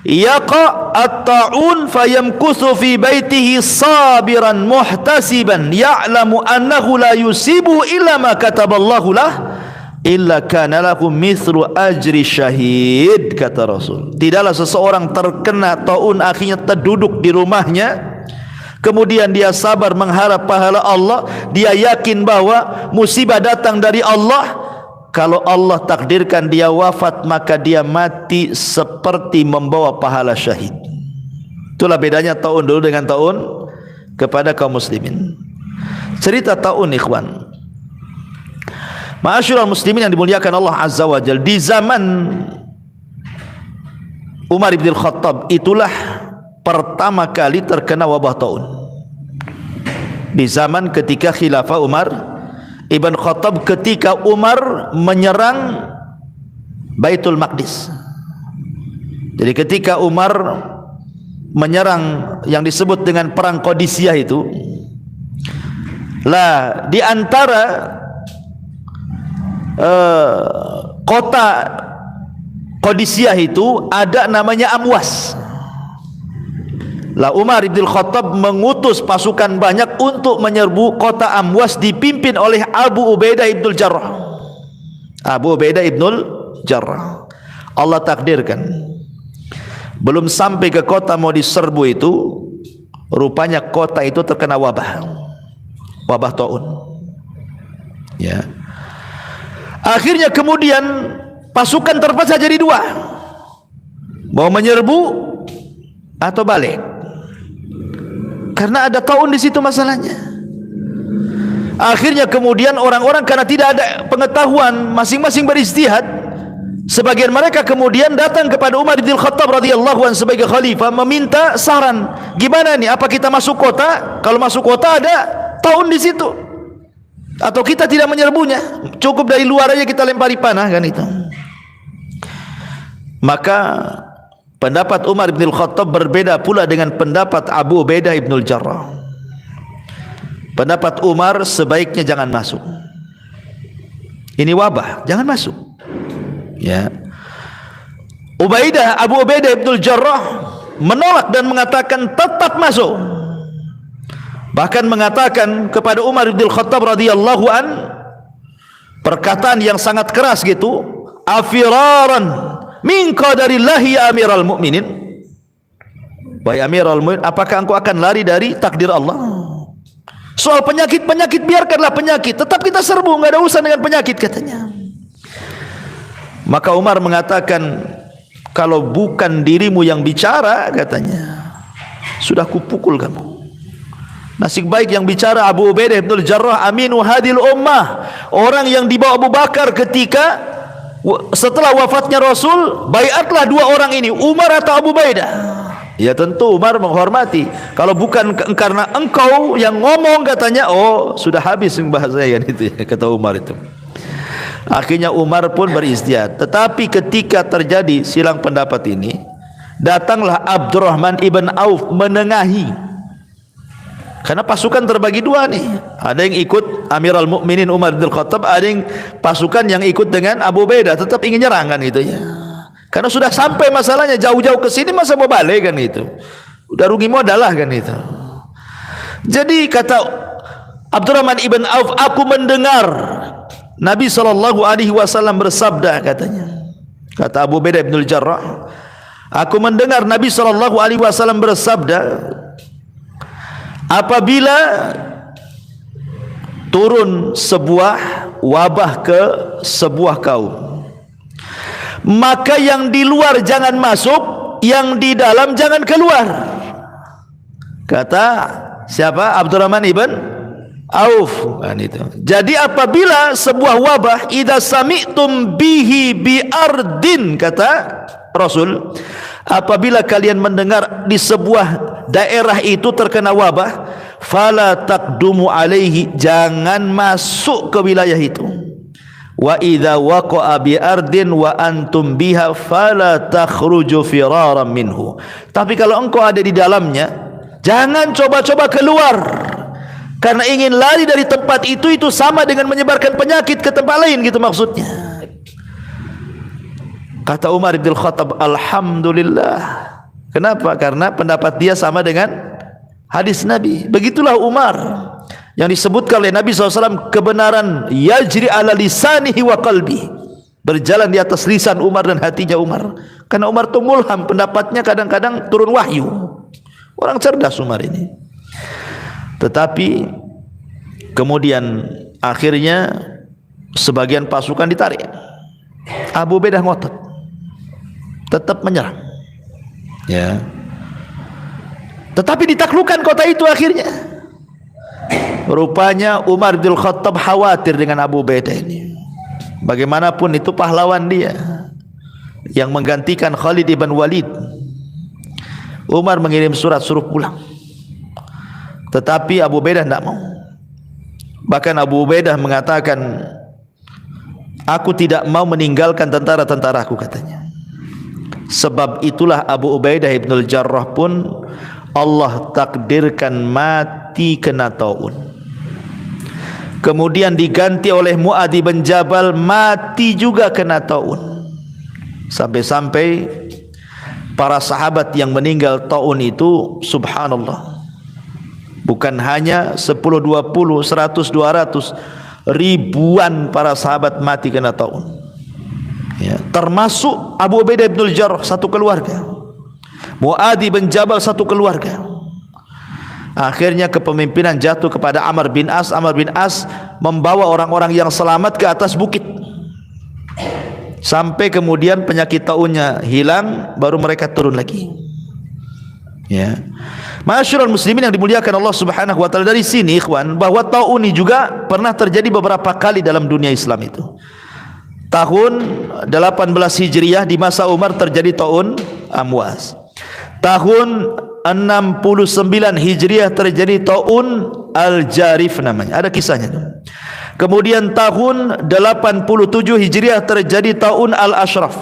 yaqa at-ta'un fayamkuthu fi baitihi sabiran muhtasiban ya'lamu annahu la yusibu illa ma kataballahu lah illa kana lahu mithlu ajri syahid, kata Rasul. Tidaklah seseorang terkena taun akhirnya terduduk di rumahnya, kemudian dia sabar mengharap pahala Allah, dia yakin bahwa musibah datang dari Allah. Kalau Allah takdirkan dia wafat, maka dia mati seperti membawa pahala syahid. Itulah bedanya taun dulu dengan taun kepada kaum muslimin. Cerita taun, ikhwan, ma'asyiral muslimin yang dimuliakan Allah Azza wa Jalla, di zaman Umar bin Khattab itulah pertama kali terkena wabah taun. Di zaman ketika khilafah Umar Ibn Khattab, ketika Umar menyerang Baitul Maqdis. Jadi ketika Umar menyerang yang disebut dengan perang Qadisiyah itu, lah di antara kota Qadisiyah itu ada namanya Amwas. Lah Umar bin Khattab mengutus pasukan banyak untuk menyerbu kota Amwas, dipimpin oleh Abu Ubaidah ibnul Jarrah. Abu Ubaidah ibnul Jarrah. Allah takdirkan belum sampai ke kota mau diserbu itu, rupanya kota itu terkena wabah taun. Ya. Akhirnya kemudian pasukan terpecah jadi dua, mau menyerbu atau balik, karena ada taun di situ masalahnya. Akhirnya kemudian orang-orang karena tidak ada pengetahuan, masing-masing beristihad. Sebagian mereka kemudian datang kepada Umar bin Khattab radhiyallahu anhu sebagai khalifah, meminta saran, gimana nih, apa kita masuk kota? Kalau masuk kota ada taun di situ, atau kita tidak menyerbunya, cukup dari luar aja kita lempari panah, kan itu. Maka pendapat Umar bin Khattab berbeda pula dengan pendapat Abu Ubaidah ibnul Jarrah. Pendapat Umar, sebaiknya jangan masuk, ini wabah, jangan masuk. Ya. Abu Ubaidah ibnul Jarrah menolak dan mengatakan tetap masuk. Bahkan mengatakan kepada Umar bin Khattab radhiyallahu an perkataan yang sangat keras gitu, afiraran min qadarillahi ya amiral mu'minin. Wahai amiral mu'minin, apakah engkau akan lari dari takdir Allah? Soal penyakit biarkanlah penyakit, tetap kita serbu, enggak ada urusan dengan penyakit, katanya. Maka Umar mengatakan, kalau bukan dirimu yang bicara, katanya, sudah kupukul kamu. Nasib baik yang bicara Abu Ubaidah ibnul Jarrah, aminu hadil ummah, orang yang dibawa Abu Bakar ketika setelah wafatnya Rasul. Baiatlah dua orang ini, Umar atau Abu Ubaidah. Ya tentu Umar menghormati. Kalau bukan karena engkau yang ngomong, katanya, oh sudah habis bahasanya, itu ya, kata Umar itu. Akhirnya Umar pun beristihad. Tetapi ketika terjadi silang pendapat ini, datanglah Abdurrahman ibn Auf menengahi. Karena pasukan terbagi dua nih, ada yang ikut Amirul Mukminin Umar bin Khattab, ada yang pasukan yang ikut dengan Abu Ubaidah, tetap ingin nyerang, kan gitu ya. Karena sudah sampai masalahnya jauh-jauh ke sini, masa mau balik, kan itu. Udah rugi modal lah, kan itu. Jadi kata Abdurrahman ibn Auf, aku mendengar Nabi SAW bersabda, katanya. Kata Abu Ubaidah ibnul Jarrah, aku mendengar Nabi SAW bersabda, apabila turun sebuah wabah ke sebuah kaum, maka yang di luar jangan masuk, yang di dalam jangan keluar. Kata siapa? Abdurrahman ibn Auf, kan itu. Jadi apabila sebuah wabah, idza sami'tum bihi bi ardin, kata Rasul, apabila kalian mendengar di sebuah daerah itu terkena wabah, fala taqdumu alaihi, jangan masuk ke wilayah itu. Wa idza waqa'a bi ardin wa antum biha fala takhruju firaran minhu. Tapi kalau engkau ada di dalamnya, jangan coba-coba keluar. Karena ingin lari dari tempat itu sama dengan menyebarkan penyakit ke tempat lain, gitu maksudnya. Kata Umar bin Khattab, alhamdulillah. Kenapa? Karena pendapat dia sama dengan hadis Nabi. Begitulah Umar yang disebutkan oleh Nabi SAW, kebenaran yajri ala lisanihi wa qalbi, berjalan di atas lisan Umar dan hatinya Umar. Karena Umar itu mulham, pendapatnya kadang-kadang turun wahyu. Orang cerdas Umar ini. Tetapi kemudian akhirnya sebagian pasukan ditarik. Abu Ubaidah ngotot, tetap menyerang. Ya. Tetapi ditaklukkan kota itu akhirnya. Rupanya Umar bin Khattab khawatir dengan Abu Ubaidah ini. Bagaimanapun itu pahlawan dia yang menggantikan Khalid ibn Walid. Umar mengirim surat suruh pulang. Tetapi Abu Ubaidah tidak mau. Bahkan Abu Ubaidah mengatakan, aku tidak mau meninggalkan tentara-tentaraku, katanya. Sebab itulah Abu Ubaidah ibn al-Jarrah pun Allah takdirkan mati kena taun. Kemudian diganti oleh Mu'adh bin Jabal, mati juga kena taun. Sampai-sampai para sahabat yang meninggal taun itu, subhanallah, bukan hanya 10, 20, 100, 200, ribuan para sahabat mati kena taun. Ya, termasuk Abu Ubaidah bin al-Jarrah, satu keluarga. Mu'adh bin Jabal, satu keluarga. Akhirnya kepemimpinan jatuh kepada Amr bin As. Amr bin As membawa orang-orang yang selamat ke atas bukit. Sampai kemudian penyakit taunnya hilang, baru mereka turun lagi. Ya. Ma'asyiral muslimin yang dimuliakan Allah Subhanahu wa taala, dari sini ikhwan, bahwa taun ini juga pernah terjadi beberapa kali dalam dunia Islam itu. Tahun 18 Hijriah di masa Umar terjadi taun Amwas. Tahun 69 Hijriah terjadi taun Al-Jarif namanya. Ada kisahnya tuh. Kemudian tahun 87 Hijriah terjadi taun Al-Ashraf.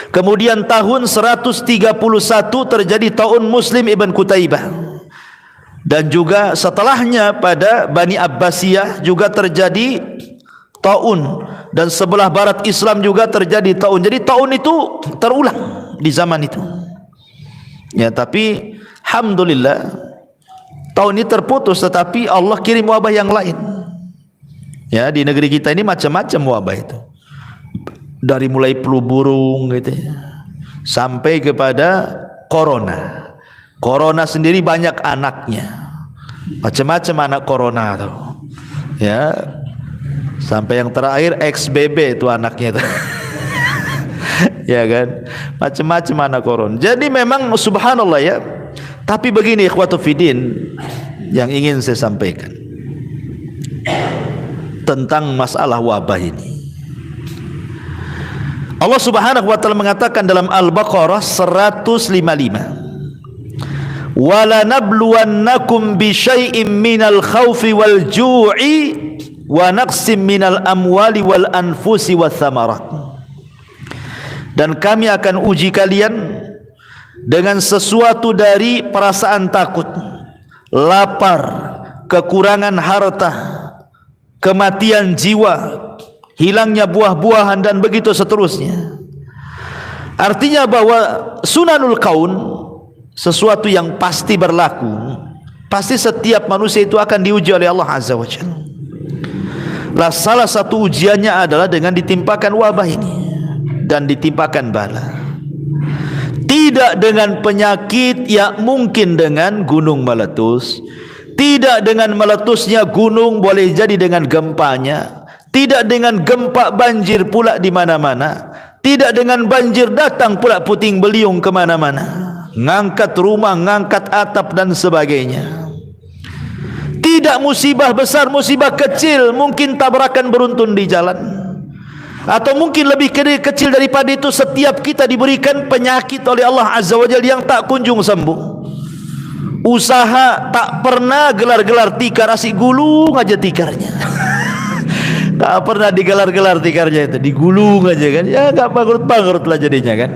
Kemudian tahun 131 terjadi taun Muslim ibn Qutaibah. Dan juga setelahnya pada Bani Abbasiyah juga terjadi taun, dan sebelah barat Islam juga terjadi taun. Jadi taun itu terulang di zaman itu. Ya, tapi alhamdulillah taun ini terputus, tetapi Allah kirim wabah yang lain. Ya, di negeri kita ini macam-macam wabah itu. Dari mulai flu burung gitu ya, sampai kepada corona. Corona sendiri banyak anaknya. Macam-macam anak corona tuh. Ya. Sampai yang terakhir XBB itu anaknya tuh. Ya kan, macam-macam anak corona. Jadi memang subhanallah ya. Tapi begini ikhwatu fiddin yang ingin saya sampaikan tentang masalah wabah ini. Allah Subhanahu wa taala mengatakan dalam Al-Baqarah 155, wala nabluwannakum bi syai'im minal khaufi wal ju'i wa naqsim minal amwali wal anfusi wath thamarat. Dan kami akan uji kalian dengan sesuatu dari perasaan takut, lapar, kekurangan harta, kematian jiwa, hilangnya buah-buahan, dan begitu seterusnya. Artinya bahwa sunanul kaun, sesuatu yang pasti berlaku, pasti setiap manusia itu akan diuji oleh Allah Azza wa Jalla. Lah salah satu ujiannya adalah dengan ditimpakan wabah ini dan ditimpakan bala. Tidak dengan penyakit yang mungkin dengan gunung meletus, tidak dengan meletusnya gunung, boleh jadi dengan gempanya, tidak dengan gempa banjir pula di mana-mana, tidak dengan banjir datang pula puting beliung ke mana-mana, ngangkat rumah, ngangkat atap dan sebagainya. Tidak musibah besar, musibah kecil, mungkin tabrakan beruntun di jalan, atau mungkin lebih kecil daripada itu, setiap kita diberikan penyakit oleh Allah Azza wa Jalla yang tak kunjung sembuh. Usaha tak pernah gelar-gelar tikar, asik gulung aja tikarnya. Tak pernah digelar-gelar tikarnya, itu digulung aja kan. Ya enggak bangkrut-bangkrut lah jadinya kan.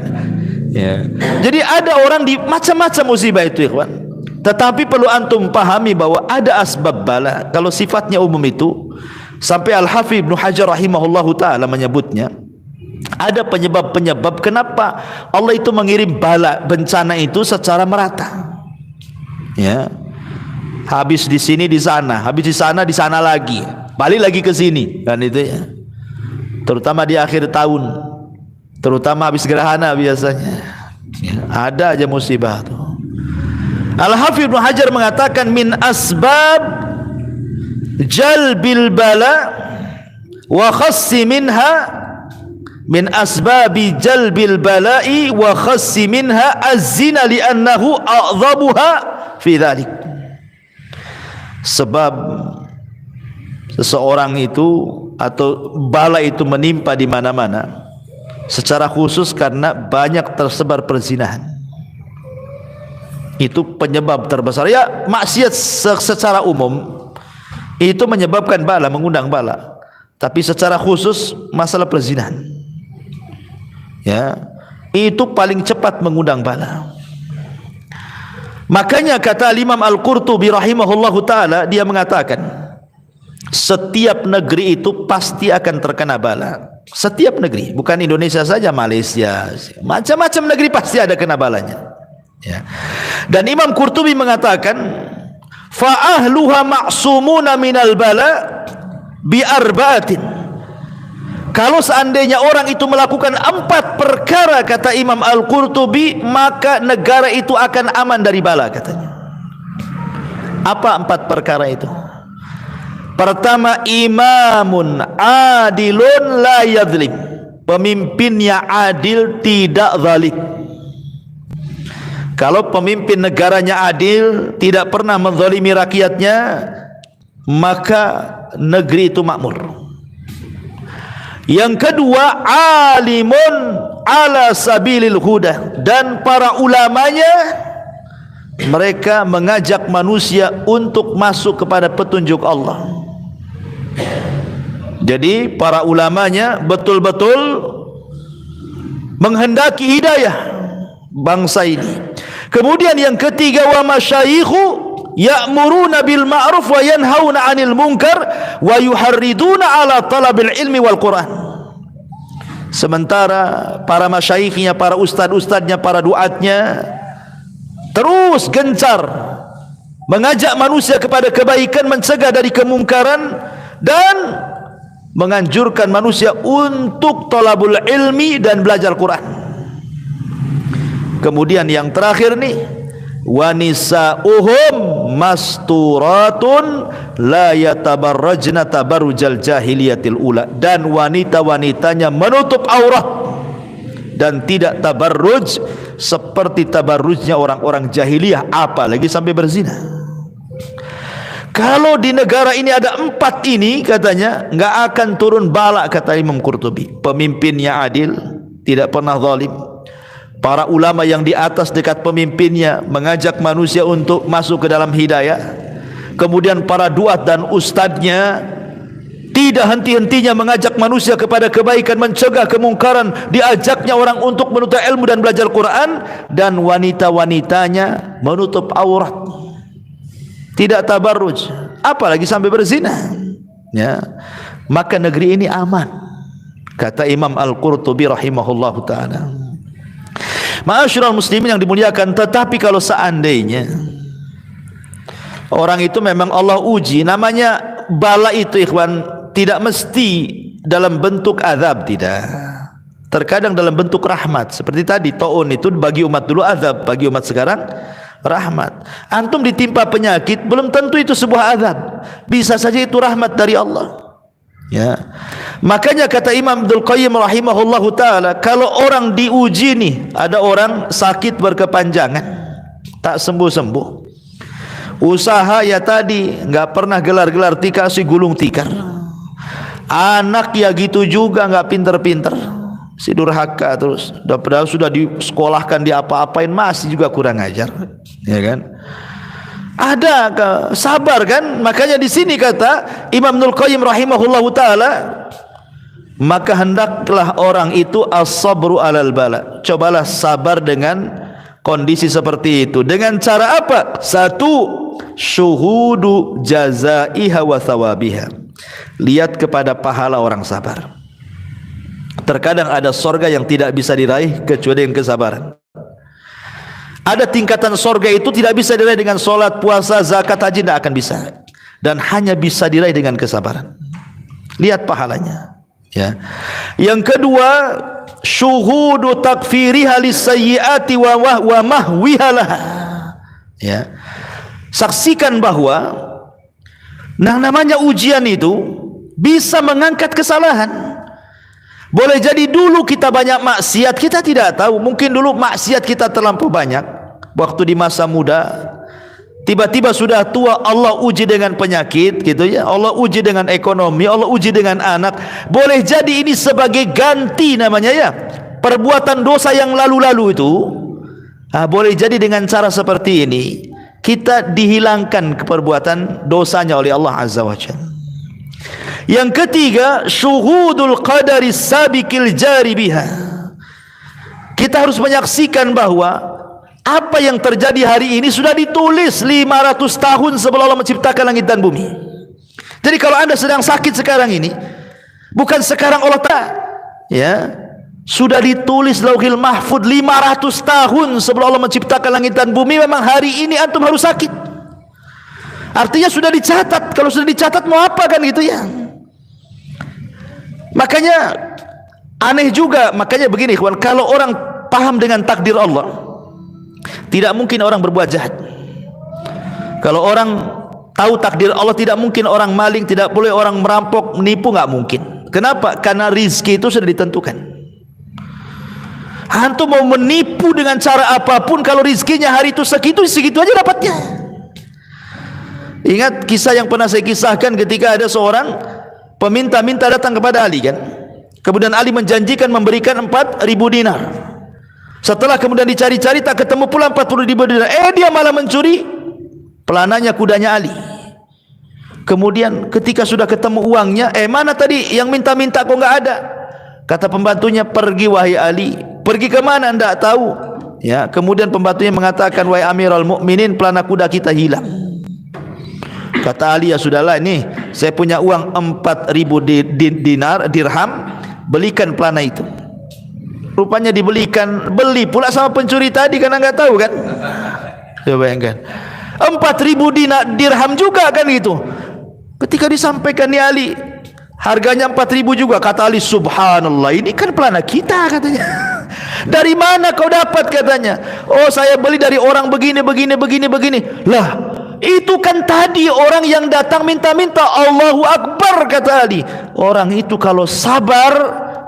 Ya. Jadi ada orang di macam-macam musibah itu ikhwan. Tetapi perlu antum pahami bahwa ada asbab bala. Kalau sifatnya umum itu, sampai Al-Hafidz Ibnu Hajar rahimahullahu taala menyebutnya, ada penyebab-penyebab kenapa Allah itu mengirim bala, bencana itu secara merata. Ya. Habis di sini di sana, habis di sana lagi, balik lagi ke sini, kan itu ya. Terutama di akhir tahun, terutama habis gerhana biasanya. Ya, ada aja musibah tuh. Al-Hafidz Ibnu Hajar mengatakan min asbab jalbil bala wa khassi minha, min asbabi jalbil bala'i wa khassi minha az-zina li'annahu a'dhabuha fi dhalik. Sebab seseorang itu atau bala itu menimpa di mana-mana, secara khusus karena banyak tersebar perzinahan. Itu penyebab terbesar. Ya, maksiat secara umum itu menyebabkan bala, mengundang bala. Tapi secara khusus masalah perzinahan, ya, itu paling cepat mengundang bala. Makanya kata Imam Al-Qurtubi rahimahullahu taala, dia mengatakan setiap negeri itu pasti akan terkena bala. Setiap negeri, bukan Indonesia saja, Malaysia, macam-macam negeri pasti ada kena balanya. Ya. Dan Imam Qurtubi mengatakan fa ahluha ma'sumuna minal bala bi arba'atin. Kalau seandainya orang itu melakukan 4 perkara, kata Imam Al-Qurtubi, maka negara itu akan aman dari bala, katanya. Apa 4 perkara itu? Pertama, imamun adilun la yadhlim. Pemimpinnya adil, tidak zalim. Kalau pemimpin negaranya adil, tidak pernah menzalimi rakyatnya, maka negeri itu makmur. Yang kedua, alimun ala sabilil huda, dan para ulamanya mereka mengajak manusia untuk masuk kepada petunjuk Allah. Jadi para ulamanya betul-betul menghendaki hidayah bangsa ini. Kemudian yang ketiga, wa masyayikhu ya'muruna bil ma'ruf wa yanhauna 'anil munkar wa yuharriduna 'ala talabil ilmi wal Qur'an. Sementara para masyayikhnya, para ustad-ustadnya, para duatnya terus gencar mengajak manusia kepada kebaikan, mencegah dari kemungkaran, dan menganjurkan manusia untuk talabul ilmi dan belajar Quran. Kemudian yang terakhir nih, wa nisa'uhum masturatun la yatabarrajna tabarrujal jahiliyatil ula, dan wanita-wanitanya menutup aurat dan tidak tabarruj seperti tabarrujnya orang-orang jahiliyah, apalagi sampai berzina. Kalau di negara ini ada 4 ini, katanya enggak akan turun bala, kata Imam Qurtubi. Pemimpinnya adil, tidak pernah zalim. Para ulama yang di atas dekat pemimpinnya mengajak manusia untuk masuk ke dalam hidayah. Kemudian para duat dan ustadznya tidak henti-hentinya mengajak manusia kepada kebaikan, mencegah kemungkaran, diajaknya orang untuk menuntut ilmu dan belajar Quran, dan wanita-wanitanya menutup aurat, tidak tabarruj, apalagi sampai berzina. Ya, maka negeri ini aman, kata Imam Al-Qurtubi rahimahullahu taala. Ma'asyiral muslimin yang dimuliakan, tetapi kalau seandainya orang itu memang Allah uji, namanya bala itu ikhwan, tidak mesti dalam bentuk azab, tidak. Terkadang dalam bentuk rahmat. Seperti tadi taun itu bagi umat dulu azab, bagi umat sekarang rahmat. Antum ditimpa penyakit, belum tentu itu sebuah azab, bisa saja itu rahmat dari Allah. Ya, makanya kata Imam Abdul Qayyim rahimahullahu taala, kalau orang diuji nih, ada orang sakit berkepanjangan, tak sembuh-sembuh, usaha ya tadi nggak pernah gelar-gelar tikar, si gulung tikar, anak ya gitu juga nggak pinter-pinter, si durhaka terus, padahal sudah disekolahkan, diapa-apain masih juga kurang ajar, ya kan? Ada sabar kan? Makanya di sini kata Imam Ibnul Qayyim rahimahullahu taala, maka hendaklah orang itu as-sabru alal bala, cobalah sabar dengan kondisi seperti itu. Dengan cara apa? Satu, syuhudu jazaiha wa thawabiha. Lihat kepada pahala orang sabar. Terkadang ada sorga yang tidak bisa diraih kecuali dengan kesabaran. Ada tingkatan sorga itu tidak bisa diraih dengan solat, puasa, zakat, haji, tidak akan bisa. Dan hanya bisa diraih dengan kesabaran. Lihat pahalanya. Ya. Yang kedua, syuhudu takfiriha lisayyiati wa mahwiha laha. Ya. Saksikan bahwa namanya ujian itu bisa mengangkat kesalahan. Boleh jadi dulu kita banyak maksiat, kita tidak tahu. Mungkin dulu maksiat kita terlampau banyak waktu di masa muda. Tiba-tiba sudah tua, Allah uji dengan penyakit, gitu ya. Allah uji dengan ekonomi, Allah uji dengan anak. Boleh jadi ini sebagai ganti namanya ya, perbuatan dosa yang lalu-lalu itu. Boleh jadi dengan cara seperti ini kita dihilangkan keperbuatan dosanya oleh Allah Azza wa Jalla. Yang ketiga, syuhudul qadari sabiqil jari biha. Kita harus menyaksikan bahwa apa yang terjadi hari ini sudah ditulis 500 tahun sebelum Allah menciptakan langit dan bumi. Jadi kalau Anda sedang sakit sekarang ini, bukan sekarang Allah ya, sudah ditulis Lauhil Mahfud 500 tahun sebelum Allah menciptakan langit dan bumi. Memang hari ini antum harus sakit. Artinya sudah dicatat. Kalau sudah dicatat mau apa kan gitu ya. Makanya aneh juga. Makanya begini kawan, kalau orang paham dengan takdir Allah, tidak mungkin orang berbuat jahat. Kalau orang tahu takdir Allah, tidak mungkin orang maling, tidak boleh orang merampok, menipu, nggak mungkin. Kenapa? Karena rizki itu sudah ditentukan. Antum mau menipu dengan cara apapun, kalau rizkinya hari itu segitu aja dapatnya. Ingat kisah yang pernah saya kisahkan ketika ada seorang peminta-minta datang kepada Ali kan. Kemudian Ali menjanjikan memberikan 4.000 dinar. Setelah kemudian dicari-cari tak ketemu pula 40.000 dinar. Dia malah mencuri pelananya kudanya Ali. Kemudian ketika sudah ketemu uangnya, mana tadi yang minta-minta kok nggak ada? Kata pembantunya, pergi wahai Ali. Pergi ke mana enggak tahu. Ya, kemudian pembantunya mengatakan, wahai Amirul Mukminin, pelana kuda kita hilang. Kata Ali, ya sudahlah, ini saya punya uang 4.000 dirham, belikan pelana itu. Rupanya dibelikan, beli pula sama pencuri tadi karena nggak tahu kan. Coba bayangkan, 4.000 dirham juga kan gitu. Ketika disampaikan ni Ali, harganya 4.000 juga. Kata Ali, subhanallah, ini kan pelana kita katanya. Dari mana kau dapat katanya? Oh, saya beli dari orang begini. Lah, itu kan tadi orang yang datang minta-minta. Allahu Akbar, kata Ali. Orang itu kalau sabar,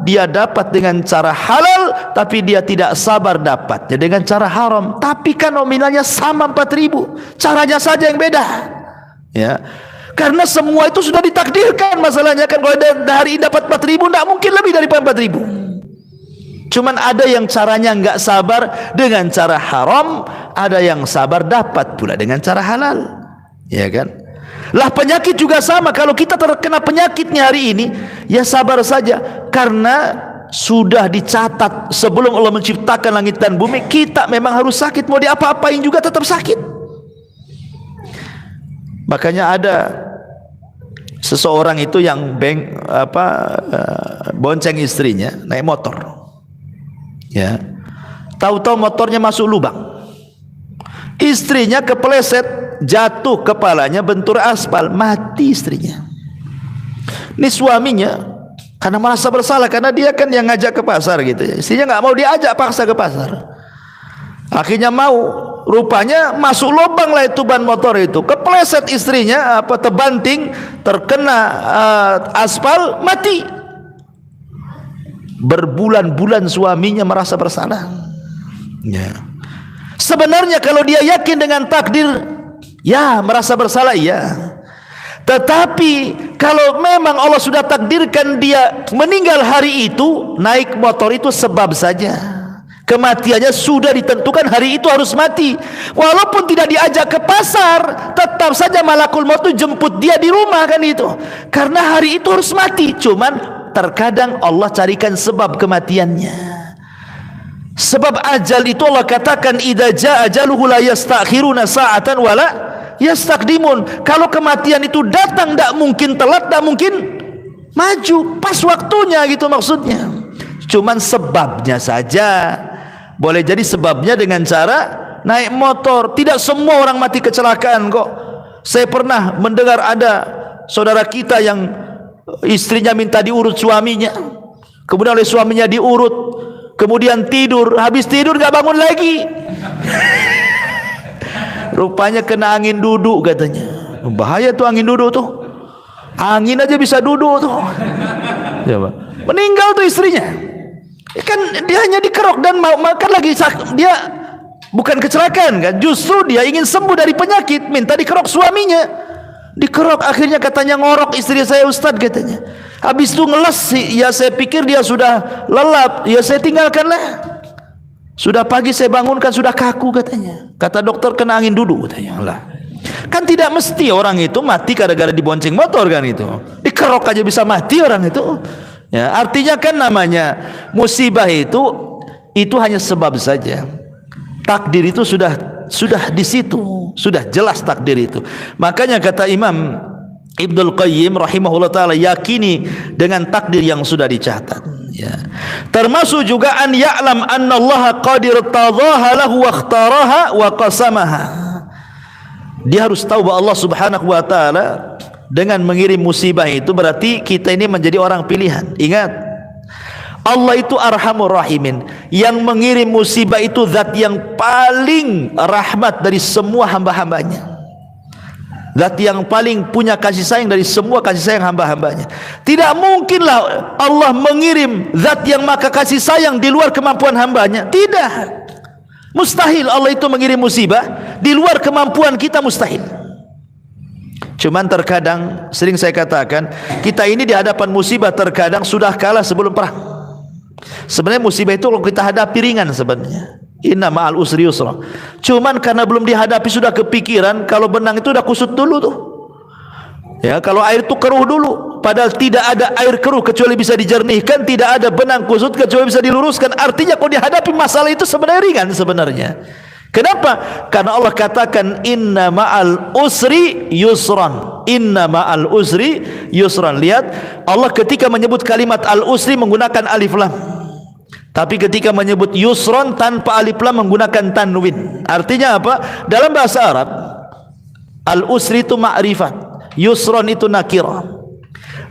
dia dapat dengan cara halal, tapi dia tidak sabar dapatnya dengan cara haram. Tapi kan nominalnya sama 4.000, caranya saja yang beda. Ya, karena semua itu sudah ditakdirkan. Masalahnya kan kalau hari ini dapat 4.000, tidak mungkin lebih dari 4.000. Cuman ada yang caranya nggak sabar dengan cara haram, ada yang sabar dapat pula dengan cara halal, ya kan? Lah penyakit juga sama. Kalau kita terkena penyakitnya hari ini, ya sabar saja, karena sudah dicatat sebelum Allah menciptakan langit dan bumi, kita memang harus sakit. Mau diapa-apain juga tetap sakit. Makanya ada seseorang itu yang bonceng istrinya naik motor. Ya, tahu-tahu motornya masuk lubang, istrinya kepleset, jatuh kepalanya bentur aspal, mati istrinya. Ini suaminya karena merasa bersalah, karena dia kan yang ngajak ke pasar gitu ya. Istrinya nggak mau diajak, paksa ke pasar. Akhirnya mau, rupanya masuk lubang lah itu ban motor itu, kepleset istrinya, terbanting, terkena aspal, mati. Berbulan-bulan suaminya merasa bersalah. Ya. Sebenarnya kalau dia yakin dengan takdir, ya merasa bersalah ya. Tetapi kalau memang Allah sudah takdirkan dia meninggal hari itu, naik motor itu sebab saja. Kematiannya sudah ditentukan, hari itu harus mati. Walaupun tidak diajak ke pasar, tetap saja malakul maut itu jemput dia di rumah kan itu. Karena hari itu harus mati. Cuman terkadang Allah carikan sebab kematiannya. Sebab ajal itu Allah katakan idza jaa ajaluhu la yastakhiruna sa'atan wala yastaqdimun. Kalau kematian itu datang tidak mungkin telat, tidak mungkin maju, pas waktunya gitu maksudnya. Cuman sebabnya saja. Boleh jadi sebabnya dengan cara naik motor. Tidak semua orang mati kecelakaan kok. Saya pernah mendengar ada saudara kita yang istrinya minta diurut suaminya, kemudian oleh suaminya diurut, kemudian tidur, habis tidur gak bangun lagi. Rupanya kena angin duduk katanya. Bahaya tuh angin duduk tuh. Angin aja bisa duduk tuh. Coba. Meninggal tuh istrinya. Kan dia hanya dikerok dan mau makan lagi. Dia bukan kecelakaan kan. Justru dia ingin sembuh dari penyakit, minta dikerok suaminya. Dikerok, akhirnya katanya ngorok istri saya Ustaz katanya. Habis itu ngeles, ya saya pikir dia sudah lelap, ya saya tinggalkanlah. Sudah pagi saya bangunkan sudah kaku katanya. Kata dokter kena angin duduk katanya. Lah. Kan tidak mesti orang itu mati gara-gara dibonceng motor kan itu. Dikerok aja bisa mati orang itu. Ya, artinya kan namanya musibah itu hanya sebab saja. Takdir itu sudah di situ, sudah jelas takdir itu. Makanya kata Imam Ibnul Qayyim rahimahullah taala, yakini dengan takdir yang sudah dicatat. Ya. Termasuk juga an ya'lam anna Allah qadir tadhaha lahu wa ikhtaraha wa qasamaha. Dia harus tahu bahwa Allah Subhanahu wa taala dengan mengirim musibah itu berarti kita ini menjadi orang pilihan. Ingat, Allah itu Arhamur Rahimin. Yang mengirim musibah itu zat yang paling rahmat dari semua hamba-hambanya. Zat yang paling punya kasih sayang dari semua kasih sayang hamba-hambanya. Tidak mungkinlah Allah mengirim zat yang maka kasih sayang di luar kemampuan hambanya. Tidak. Mustahil Allah itu mengirim musibah di luar kemampuan kita, mustahil. Cuman terkadang, sering saya katakan, kita ini di hadapan musibah terkadang sudah kalah sebelum perang. Sebenarnya musibah itu kalau kita hadapi ringan sebenarnya. Inna ma'al usri yusra. Cuman karena belum dihadapi sudah kepikiran kalau benang itu udah kusut dulu tuh. Ya, kalau air itu keruh dulu. Padahal tidak ada air keruh kecuali bisa dijernihkan, tidak ada benang kusut kecuali bisa diluruskan. Artinya kalau dihadapi masalah itu sebenarnya ringan sebenarnya. Kenapa? Karena Allah katakan inna ma'al usri yusran. Inna ma'al usri yusran. Lihat, Allah ketika menyebut kalimat al-usri menggunakan alif lam. Tapi ketika menyebut yusron tanpa alif lam menggunakan tanwin. Artinya apa? Dalam bahasa Arab, al-usri itu ma'rifat, yusron itu nakirah.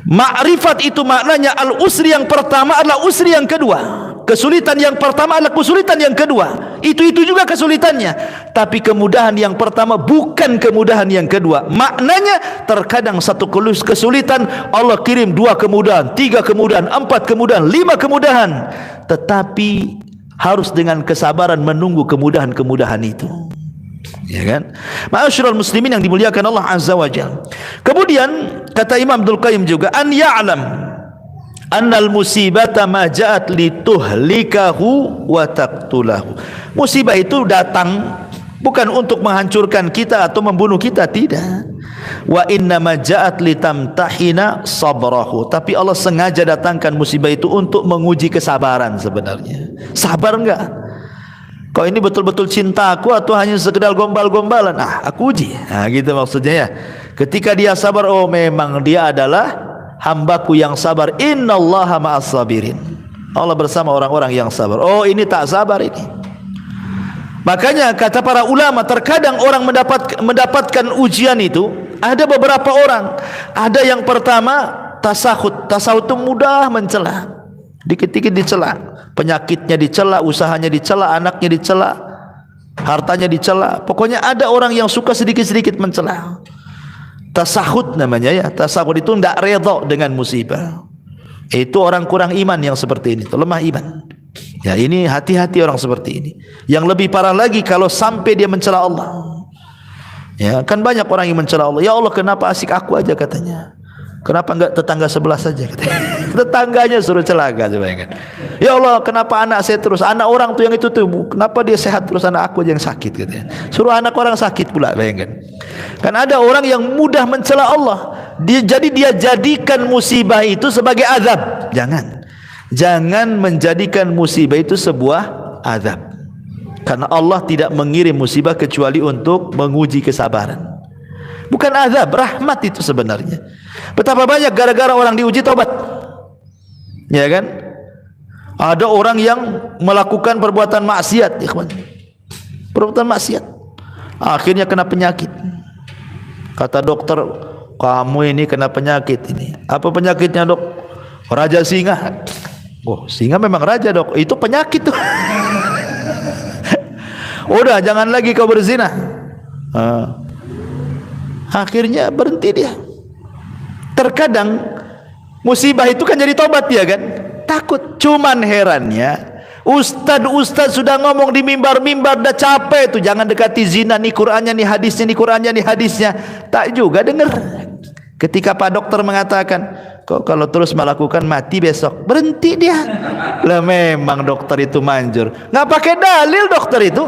Ma'rifat itu maknanya al-usri yang pertama adalah usri yang kedua. Kesulitan yang pertama adalah kesulitan yang kedua. Itu juga kesulitannya. Tapi kemudahan yang pertama bukan kemudahan yang kedua. Maknanya terkadang satu kesulitan Allah kirim 2 kemudahan, 3 kemudahan, 4 kemudahan, 5 kemudahan. Tetapi harus dengan kesabaran menunggu kemudahan-kemudahan itu. Ya kan? Ma'asyiral muslimin yang dimuliakan Allah Azza wa Jalla. Kemudian kata Imam Abdul Qayyim juga an ya'lam annal musibata ma ja'at lituhlikahu wa taqtulahu. Musibah itu datang bukan untuk menghancurkan kita atau membunuh kita, tidak. Wa inna ma ja'at litamtahina sabrahu. Tapi Allah sengaja datangkan musibah itu untuk menguji kesabaran sebenarnya. Sabar enggak? Kau ini betul-betul cinta aku atau hanya sekedar gombal-gombalan? Aku uji. Gitu maksudnya ya. Ketika dia sabar, oh memang dia adalah hambaku yang sabar. Innallaha ma'as sabirin. Allah bersama orang-orang yang sabar. Oh ini tak sabar ini. Makanya kata para ulama, terkadang orang mendapatkan ujian itu ada beberapa orang. Ada yang pertama tasahud. Tasahud itu mudah mencela. Dikit-dikit dicela. Penyakitnya dicela, usahanya dicela, anaknya dicela, hartanya dicela. Pokoknya ada orang yang suka sedikit-sedikit mencela. Tasahud namanya ya. Tasahud itu tidak redha dengan musibah. Itu orang kurang iman yang seperti ini, itu lemah iman. Ya, ini hati-hati orang seperti ini. Yang lebih parah lagi kalau sampai dia mencela Allah. Ya, kan banyak orang yang mencela Allah. Ya Allah, kenapa asik aku aja katanya. Kenapa enggak tetangga sebelah saja katanya. Tetangganya suruh celaka coba kan. Ya Allah, kenapa anak saya terus, anak orang tuh yang itu tuh, kenapa dia sehat terus anak aku aja yang sakit katanya. Suruh anak orang sakit pula, bayangkan. Kan ada orang yang mudah mencela Allah. Jadi dia jadikan musibah itu sebagai azab. Jangan menjadikan musibah itu sebuah azab. Karena Allah tidak mengirim musibah kecuali untuk menguji kesabaran. Bukan azab, rahmat itu sebenarnya. Betapa banyak gara-gara orang diuji tobat. Ya kan? Ada orang yang melakukan perbuatan maksiat, ikhwan. Perbuatan maksiat. Akhirnya kena penyakit. Kata dokter, kamu ini kena penyakit ini. Apa penyakitnya, Dok? Raja singa. Oh, singa memang raja, Dok. Itu penyakit tuh. Udah, jangan lagi kau berzina. Akhirnya berhenti dia. Terkadang musibah itu kan jadi tobat dia kan. Takut. Cuman herannya, ustad sudah ngomong di mimbar-mimbar, dah capek tuh, jangan dekati zina, nih Qur'annya, nih hadisnya, nih Qur'annya, nih hadisnya. Tak juga dengar. Ketika Pak Dokter mengatakan, kok kalau terus melakukan mati besok, berhenti dia. Lah memang dokter itu manjur. Nggak pakai dalil dokter itu.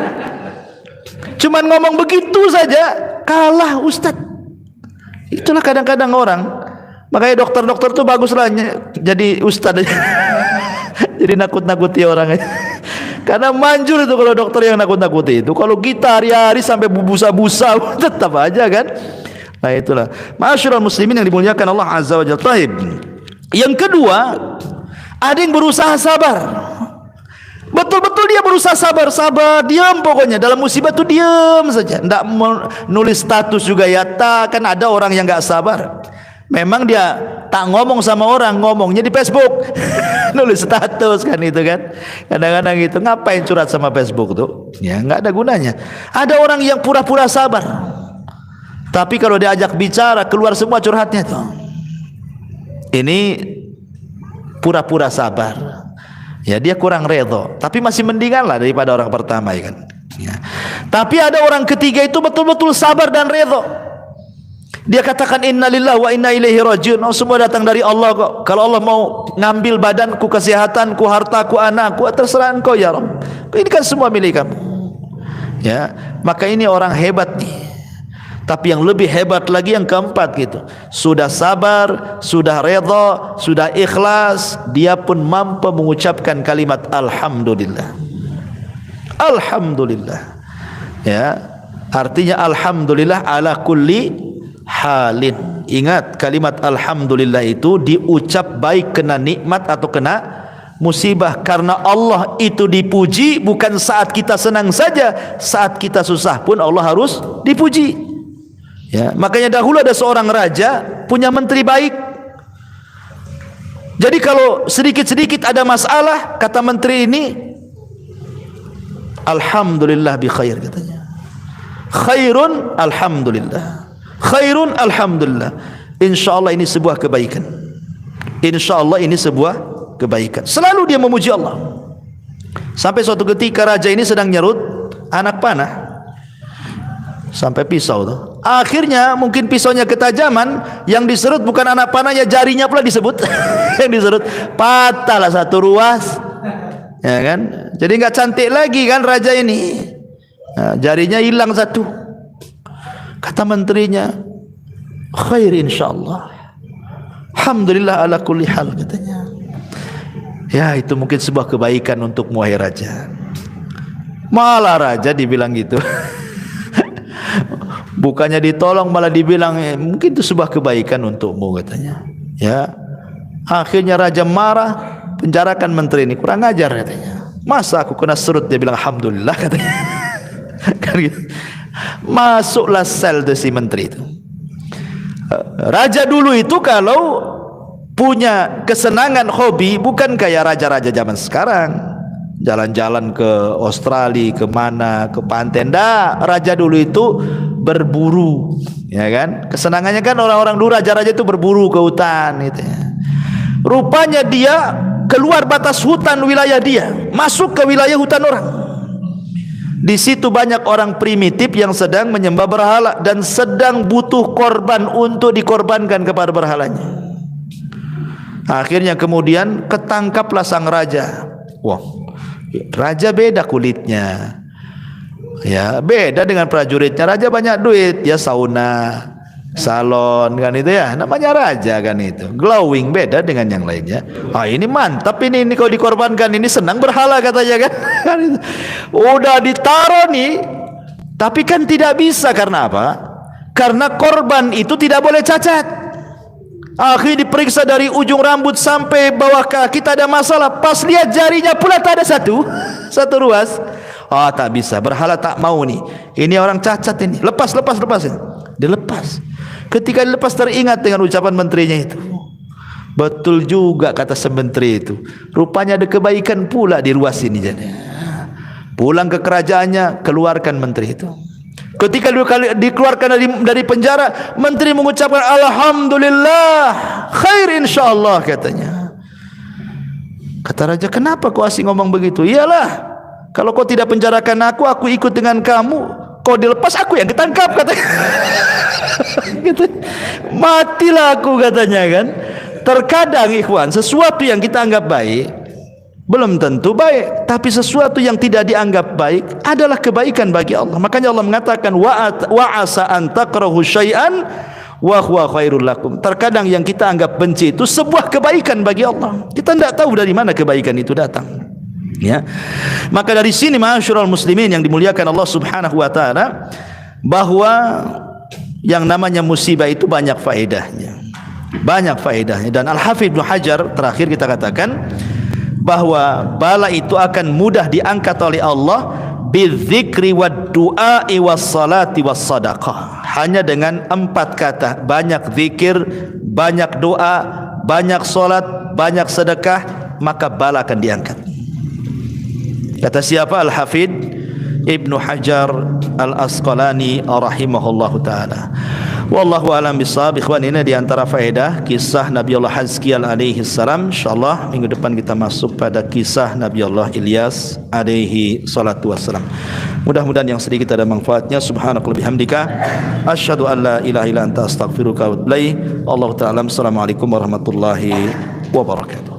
Cuman ngomong begitu saja, kalah ustad. Itulah kadang-kadang orang. Makanya dokter-dokter tuh baguslah jadi ustad. Jadi nakut-nakuti orang. Karena manjur itu kalau dokter yang nakut-nakuti itu. Kalau kita hari-hari sampai busa-busa tetap aja kan. Nah itulah. Ma'asyiral muslimin yang dimuliakan Allah Azza wa Jalla. Taib. Yang kedua, ada yang berusaha sabar. Betul-betul dia berusaha sabar, diam pokoknya. Dalam musibah tuh diam saja. Tidak menulis status juga ya. Tak, kan ada orang yang nggak sabar. Memang dia tak ngomong sama orang, ngomongnya di Facebook. Nulis status kan itu kan. Kadang-kadang gitu, ngapain curhat sama Facebook tuh? Ya nggak ada gunanya. Ada orang yang pura-pura sabar. Tapi kalau diajak bicara, keluar semua curhatnya tuh. Ini pura-pura sabar. Ya dia kurang redho, tapi masih mendingan lah daripada orang pertama ya kan. Ya. Tapi ada orang ketiga itu betul-betul sabar dan redho. Dia katakan innalillahi wa inna ilaihi rajiun. Oh, semua datang dari Allah kok. Kalau Allah mau ngambil badanku, kesehatanku, hartaku, anakku, terserah engkau ya Rabb. Ini kan semua milik kamu. Ya, maka ini orang hebat nih. Tapi yang lebih hebat lagi yang keempat gitu. Sudah sabar, sudah redha, sudah ikhlas, dia pun mampu mengucapkan kalimat alhamdulillah. Alhamdulillah. Ya, artinya alhamdulillah ala kulli halin. Ingat kalimat alhamdulillah itu diucap baik kena nikmat atau kena musibah, karena Allah itu dipuji bukan saat kita senang saja, saat kita susah pun Allah harus dipuji. Ya, makanya dahulu ada seorang raja punya menteri baik. Jadi kalau sedikit-sedikit ada masalah, kata menteri ini, alhamdulillah bi khair katanya. Khairun alhamdulillah. Khairun alhamdulillah. Insyaallah ini sebuah kebaikan. Insyaallah ini sebuah kebaikan. Selalu dia memuji Allah. Sampai suatu ketika raja ini sedang nyerut anak panah. Sampai pisau tuh. Akhirnya mungkin pisaunya ketajaman, yang diserut bukan anak panahnya, jarinya pula disebut. Yang diserut patahlah satu ruas. Ya kan? Jadi nggak cantik lagi kan raja ini. Nah, jarinya hilang satu. Kata menterinya, khair insyaallah. Alhamdulillah ala kulli hal katanya. Ya, itu mungkin sebuah kebaikan untuk wahai raja. Malah raja dibilang gitu. Bukannya ditolong malah dibilang mungkin itu sebuah kebaikan untukmu katanya. Ya. Akhirnya raja marah, penjarakan menteri ini, kurang ajar katanya. Masa aku kena serut, dia bilang alhamdulillah katanya. Kan gitu. Masuklah sel si menteri itu. Raja dulu itu kalau punya kesenangan hobi bukan kayak raja-raja zaman sekarang. Jalan-jalan ke Australia, ke mana, ke pantai. Nggak, raja dulu itu berburu, ya kan? Kesenangannya kan orang-orang dulu raja-raja itu berburu ke hutan, gitu ya. Rupanya dia keluar batas hutan wilayah dia, masuk ke wilayah hutan orang. Di situ banyak orang primitif yang sedang menyembah berhala dan sedang butuh korban untuk dikorbankan kepada berhalanya. Akhirnya kemudian ketangkaplah sang raja. Wah, raja beda kulitnya, ya beda dengan prajuritnya. Raja banyak duit, ya sauna, salon kan itu ya, namanya raja kan itu, glowing, beda dengan yang lainnya. Ini mantap ini kalau dikorbankan, ini senang berhala katanya kan. Udah ditaruh nih, tapi kan tidak bisa. Karena apa? Karena korban itu tidak boleh cacat. Akhirnya diperiksa dari ujung rambut sampai bawah kaki, tak ada masalah. Pas lihat jarinya pula tak ada satu ruas. Tak bisa, berhala tak mau nih, ini orang cacat ini, lepas ini. Dilepas. Ketika dilepas teringat dengan ucapan menterinya itu. Betul juga kata sementeri itu, rupanya ada kebaikan pula di ruas ini. Jadi pulang ke kerajaannya, keluarkan menteri itu. Ketika dikeluarkan dari penjara, menteri mengucapkan alhamdulillah, khair insyaallah katanya. Kata raja, kenapa kau asyik ngomong begitu? Iyalah, kalau kau tidak penjarakan aku ikut dengan kamu. Kau dilepas, aku yang ketangkap katanya. Gitu. Matilah aku katanya kan. Terkadang ikhwan, sesuatu yang kita anggap baik belum tentu baik, tapi sesuatu yang tidak dianggap baik adalah kebaikan bagi Allah. Makanya Allah mengatakan wa asa an takrahu syai'an wa huwa khairul lakum. Terkadang yang kita anggap benci itu sebuah kebaikan bagi Allah. Kita tidak tahu dari mana kebaikan itu datang. Ya. Maka dari sini ma'asyiral muslimin yang dimuliakan Allah Subhanahu wa taala, bahwa yang namanya musibah itu banyak faedahnya. Banyak faedahnya. Dan Al-Hafidz Ibnu Hajar terakhir kita katakan bahwa bala itu akan mudah diangkat oleh Allah bidzikri wad du'ai was salati was sadaqah. Hanya dengan 4 kata, banyak zikir, banyak doa, banyak salat, banyak sedekah, maka bala akan diangkat. Kata siapa? Al-Hafidz Ibnu Hajar Al-Asqalani rahimahullahu taala. Wallahu a'lam bishawab. Ikhwan, ini di antara faedah kisah Nabi Allah Hazkiyal alaihi salam. Insyaallah minggu depan kita masuk pada kisah Nabi Allah Ilyas alaihi salatu wassalam. Mudah-mudahan yang sedikit ada manfaatnya. Subhanakallahumma bihamdika asyhadu an la ilaha illa anta astaghfiruka wa atubu ilaik. Allahu ta'ala. Assalamualaikum warahmatullahi wabarakatuh.